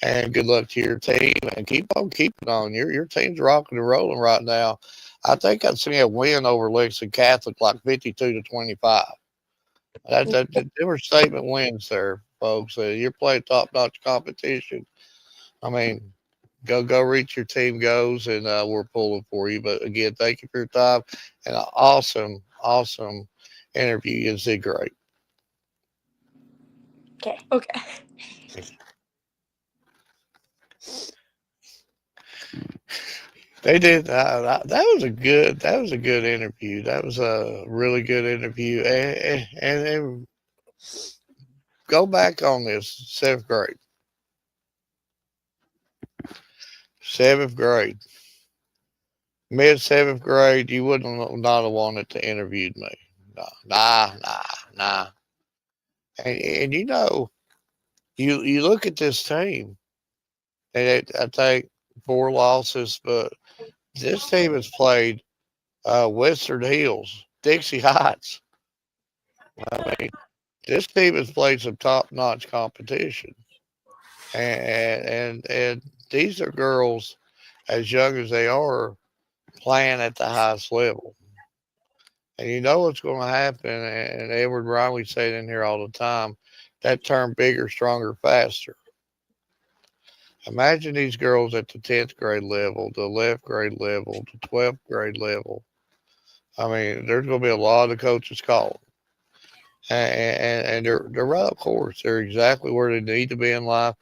Speaker 3: and good luck to your team, and keep on keeping on. Your team's rocking and rolling right now. I think I've seen a win over Lexington Catholic like 52-25. They were statement wins there, folks. You're playing top notch competition. I mean, go reach your team goals, and we're pulling for you. But again, thank you for your time and an awesome interview. You did great.
Speaker 8: Okay.
Speaker 3: They did. That was a good interview. That was a really good interview. And go back on this seventh grade. Seventh grade. Mid seventh grade, you wouldn't not have wanted to interview me. Nah. And you look at this team, and I think 4 losses, but this team has played Western Hills, Dixie Heights. I mean, this team has played some top-notch competition, and these are girls as young as they are playing at the highest level. And you know what's going to happen. And Edward Ryan, we say it in here all the time. That term, bigger, stronger, faster. Imagine these girls at the 10th grade level, the 11th grade level, the 12th grade level. I mean, there's going to be a lot of coaches calling. And they're right, of course. They're exactly where they need to be in life.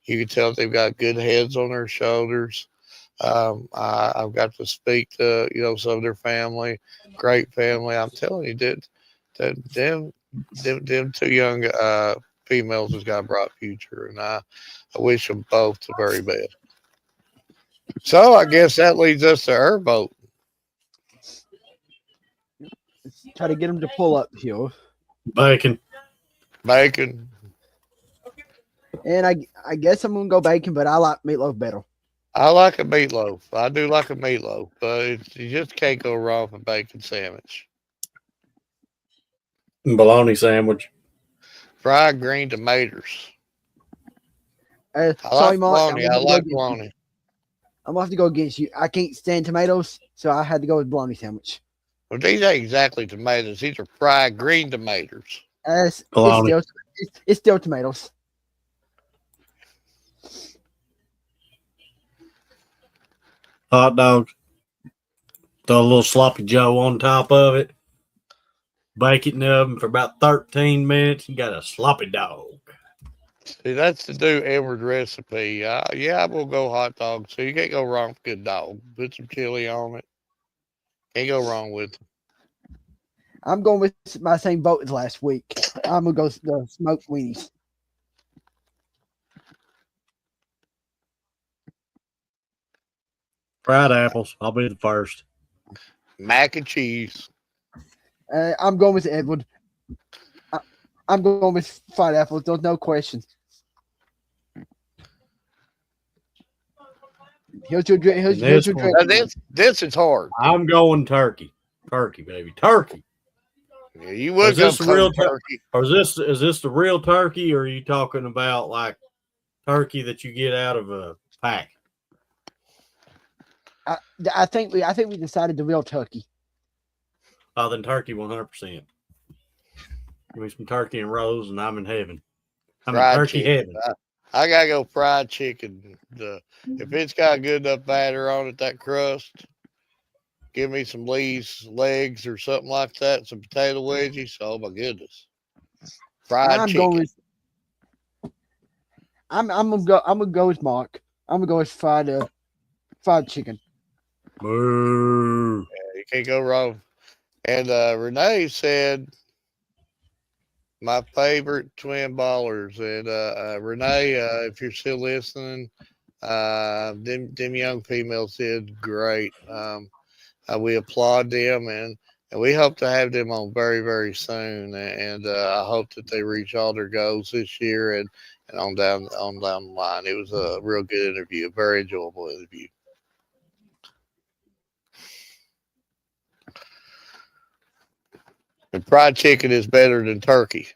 Speaker 3: You can tell they've got good heads on their shoulders. I've got to speak to some of their family, great family. I'm telling you, them two young females has got a bright future, and I wish them both the very best. So I guess that leads us to our vote.
Speaker 4: Try to get them to pull up here.
Speaker 5: Bacon.
Speaker 4: And I guess I'm gonna go bacon, but I like meatloaf better.
Speaker 3: I like a meatloaf. I do like a meatloaf, but you just can't go wrong with a bacon sandwich.
Speaker 5: Bologna sandwich.
Speaker 3: Fried green tomatoes. I
Speaker 4: Sorry,
Speaker 3: like
Speaker 4: Mark.
Speaker 3: bologna. I like bologna.
Speaker 4: I'm gonna have to go against you. I can't stand tomatoes, so I had to go with bologna sandwich.
Speaker 3: Well, these ain't exactly tomatoes. These are fried green tomatoes.
Speaker 4: It's still tomatoes.
Speaker 5: Hot dogs. Throw a little sloppy Joe on top of it. Bake it in the oven for about 13 minutes. You got a sloppy dog.
Speaker 3: See, that's the new Edward recipe. Yeah, I'm gonna go hot dog. So you can't go wrong with good dog. Put some chili on it. Can't go wrong with it.
Speaker 4: I'm going with my same vote as last week. I'm gonna go the smoked weenies.
Speaker 5: Fried apples. I'll be the first.
Speaker 3: Mac and cheese.
Speaker 4: I'm going with Edward. I'm going with fried apples. There's no question. Here's your drink. Here's your drink.
Speaker 3: This is hard.
Speaker 5: I'm going turkey. Turkey, baby. Turkey.
Speaker 3: Yeah, you would
Speaker 5: Is this
Speaker 3: go
Speaker 5: the real
Speaker 3: turkey.
Speaker 5: Or is this the real turkey, or are you talking about like turkey that you get out of a pack?
Speaker 4: I think we decided the real turkey.
Speaker 5: Oh, then turkey 100%. Give me some turkey and rolls, and I'm in heaven. I'm in
Speaker 3: Fried
Speaker 5: turkey
Speaker 3: chicken.
Speaker 5: heaven.
Speaker 3: I gotta go fried chicken. If it's got good enough batter on it, that crust, give me some Lee's legs or something like that, some potato wedges. Oh my goodness. Fried chicken.
Speaker 4: I'm gonna go with Mark. I'm gonna go with fried chicken.
Speaker 5: Boo.
Speaker 3: You can't go wrong. And Renee said my favorite twin ballers. And Renee, if you're still listening, them young females did great. We applaud them, and we hope to have them on very, very soon. And I hope that they reach all their goals this year and on down the line. It was a real good interview, a very enjoyable interview. And fried chicken is better than turkey.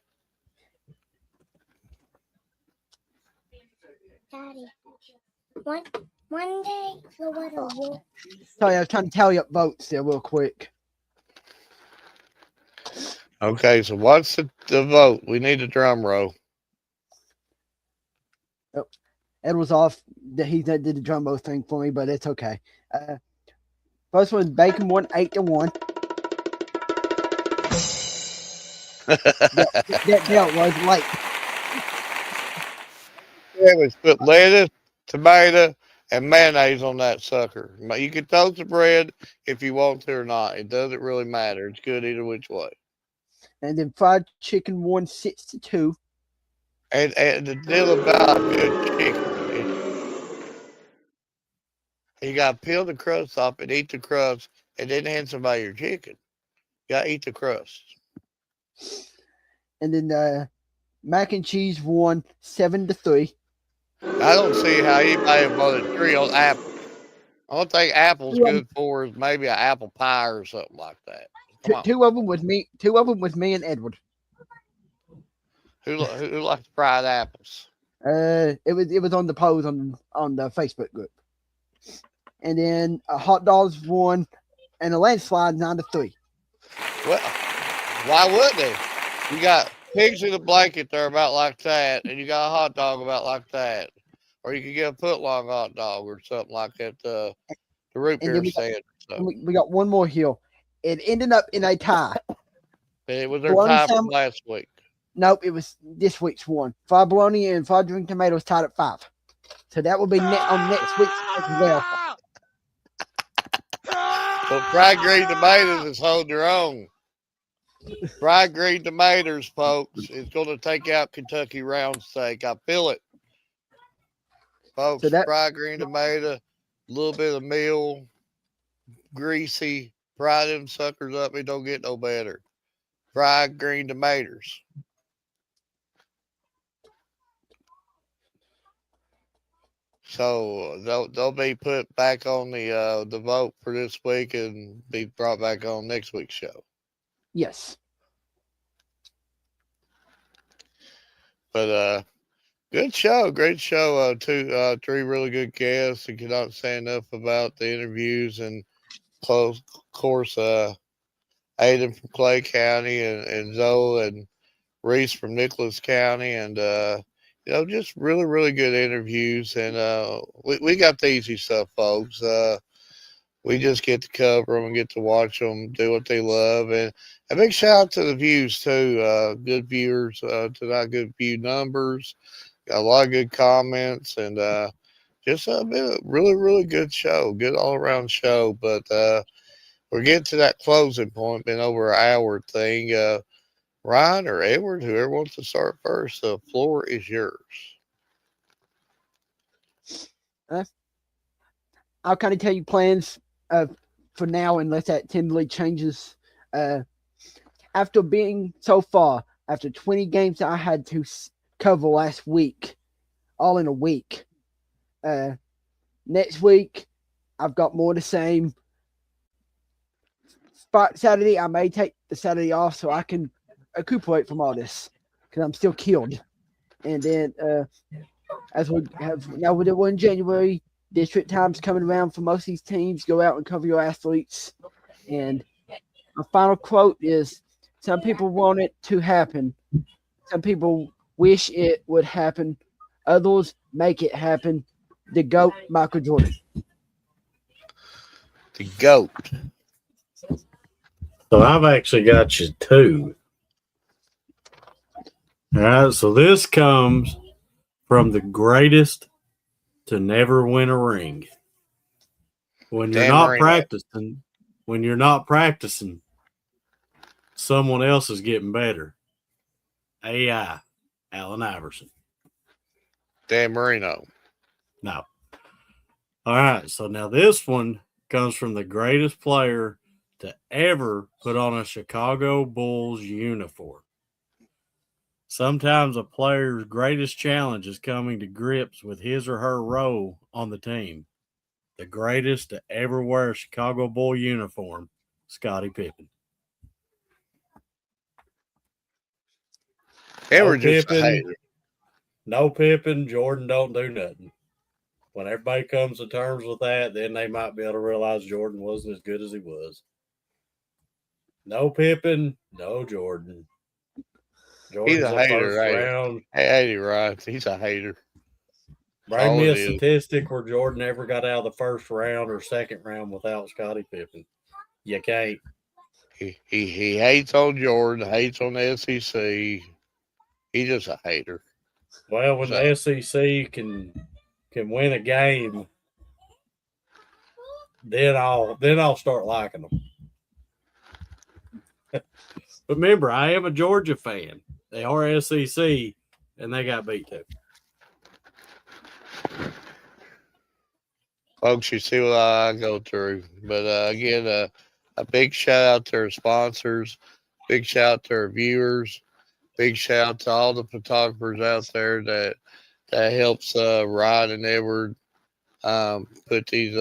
Speaker 7: Daddy, one day the weather will.
Speaker 4: Sorry, I was trying to tally up votes there real quick.
Speaker 3: Okay, so what's the vote? We need a drum roll.
Speaker 4: Oh, Ed was off. He did the drum roll thing for me, but it's okay. First one, Bacon won 8-1. that was late.
Speaker 3: Yeah, we put lettuce, tomato, and mayonnaise on that sucker. You can toast the bread if you want to or not. It doesn't really matter. It's good either which way.
Speaker 4: And then fried chicken won 6-2.
Speaker 3: And the deal about good chicken, you got to peel the crust off and eat the crust, and then hand somebody your chicken. You got to eat the crust.
Speaker 4: And then mac and cheese won 7-3.
Speaker 3: I don't see how anybody voted 3 on apple. I don't think apple's good for is maybe an apple pie or something like that.
Speaker 4: Two of them with me. Two of them with me and Edward.
Speaker 3: Who likes fried apples?
Speaker 4: It was on the polls on the Facebook group. And then hot dogs won, and a landslide 9-3.
Speaker 3: Well, why would they? You got pigs in a blanket there about like that, and you got a hot dog about like that, or you could get a foot-long hot dog or something like that. The root beer stand.
Speaker 4: We got one more here. It ended up in a tie.
Speaker 3: It was their tie from last week.
Speaker 4: Nope, it was this week's one. Fried bologna and fried green tomatoes tied at 5. So that will be on next week's as well.
Speaker 3: So fried green tomatoes is holding their own. Fried green tomatoes, folks, is going to take out Kentucky round steak. I feel it. Folks, so fried green tomato, a little bit of meal, greasy, fry them suckers up. It don't get no better. Fried green tomatoes. So they'll be put back on the vote for this week and be brought back on next week's show.
Speaker 4: Yes.
Speaker 3: But good show, great show. 3 really good guests, and cannot say enough about the interviews. And of course, Aiden from Clay County and Zoe and Reese from Nicholas County, and just really, really good interviews. And we got the easy stuff, folks. We just get to cover them and get to watch them do what they love. And a big shout out to the views, too. Good viewers tonight, good view numbers. Got a lot of good comments. And just a really, really good show. Good all-around show. But we're getting to that closing point. Been over an hour thing. Ryan or Edward, whoever wants to start first, the floor is yours.
Speaker 4: I'll kind of tell you plans for now, unless that tentatively changes. After 20 games that I had to cover last week, all in a week. Next week, I've got more the same. Saturday, I may take the Saturday off so I can recuperate from all this because I'm still killed. And then as we have now with it in January, district time's coming around for most of these teams. Go out and cover your athletes. And my final quote is: some people want it to happen. Some people wish it would happen. Others make it happen. The GOAT, Michael Jordan.
Speaker 3: The GOAT.
Speaker 5: So I've actually got you two. All right, so this comes from the greatest to never win a ring. When you're not practicing, someone else is getting better. AI, Allen Iverson.
Speaker 3: Dan Marino.
Speaker 5: No. All right, so now this one comes from the greatest player to ever put on a Chicago Bulls uniform. Sometimes a player's greatest challenge is coming to grips with his or her role on the team. The greatest to ever wear a Chicago Bull uniform, Scottie Pippen.
Speaker 3: Ever just a hater.
Speaker 5: No Pippen, Jordan don't do nothing. When everybody comes to terms with that, then they might be able to realize Jordan wasn't as good as he was. No Pippen, no Jordan.
Speaker 3: He's
Speaker 5: Jordan's
Speaker 3: a
Speaker 5: a
Speaker 3: hater,
Speaker 5: first
Speaker 3: right?
Speaker 5: round.
Speaker 3: Hey, right. He's a hater.
Speaker 5: Bring me a statistic where Jordan ever got out of the first round or second round without Scottie Pippen. You can't.
Speaker 3: He hates on Jordan, hates on the SEC. He's just a hater.
Speaker 5: Well, when the SEC can win a game, then I'll start liking them. But remember, I am a Georgia fan. They are SEC, and they got beat too.
Speaker 3: Folks, you see what I go through. But again, a big shout out to our sponsors. Big shout out to our viewers. Big shout out to all the photographers out there that helps Rod and Edward put these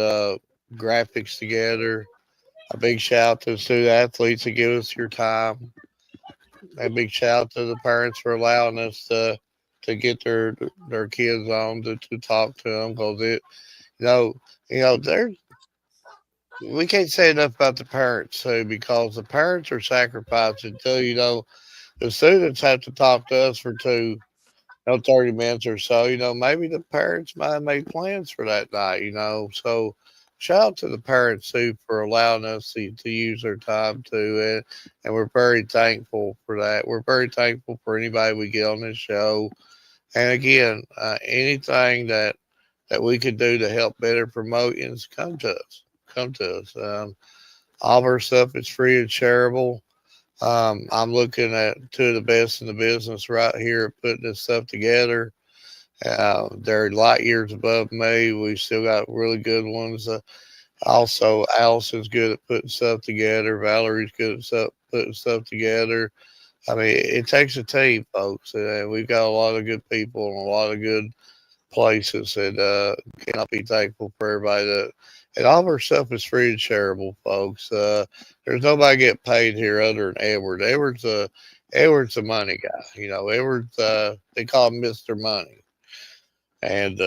Speaker 3: graphics together. A big shout out to the student athletes that give us your time. A big shout out to the parents for allowing us to get their kids on to talk to them, because it they're we can't say enough about the parents too, because the parents are sacrificing too. The students have to talk to us for 30 minutes or so. Maybe the parents might have made plans for that night. So shout out to the parents too for allowing us to use their time too, and we're very thankful for that. We're very thankful for anybody we get on this show, and again, anything that we could do to help better Promotions, come to us. Come to us. All of our stuff is free and shareable. I'm looking at two of the best in the business right here at putting this stuff together. They're light years above me. We still got really good ones. Also, Allison's good at putting stuff together. Valerie's good at putting stuff together. I mean, it takes a team, folks. And we've got a lot of good people and a lot of good places, and cannot be thankful for everybody and all of our stuff is free and shareable, folks. There's nobody get paid here other than Edward. Edward's a money guy. Edward's they call him Mr. Money, and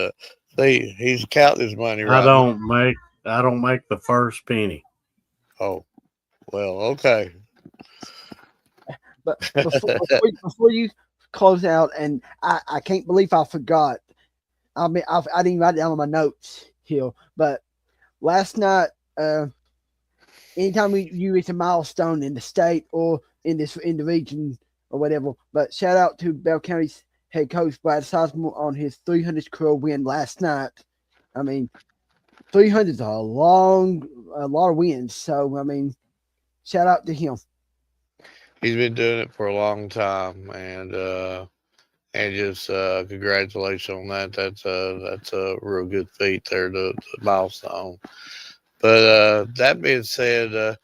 Speaker 3: he's counting his money right
Speaker 5: I don't make the first penny.
Speaker 3: Oh, well, okay.
Speaker 4: But before you close out, and I can't believe I forgot. I mean, I didn't write it down on my notes here, but last night, anytime you reach a milestone in the state or in the region or whatever, but shout out to Bell County's head coach Brad Sizemore on his 300th career win last night. I mean, 300 is a lot of wins. So I mean, shout out to him.
Speaker 3: He's been doing it for a long time, and just congratulations on that. That's a real good feat there, the milestone. But that being said,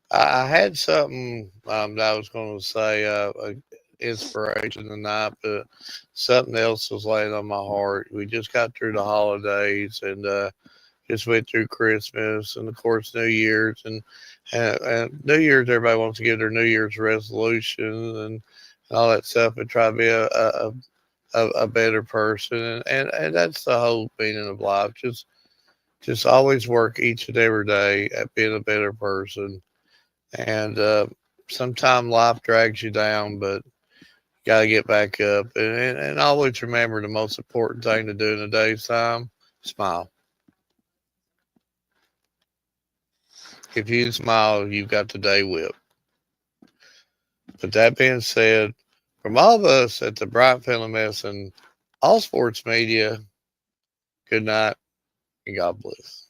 Speaker 3: I had something that I was going to say, inspiration tonight, but something else was laying on my heart. We just got through the holidays and just went through Christmas and of course New Year's and New Year's. Everybody wants to give their New Year's resolutions and all that stuff and try to be a better person, and that's the whole meaning of life. Just always work each and every day at being a better person. And sometimes life drags you down, but you got to get back up. And always remember the most important thing to do in a day's time: smile. If you smile, you've got the day whipped. But that being said, from all of us at the Bryant Family Medicine, all sports media, good night and God bless.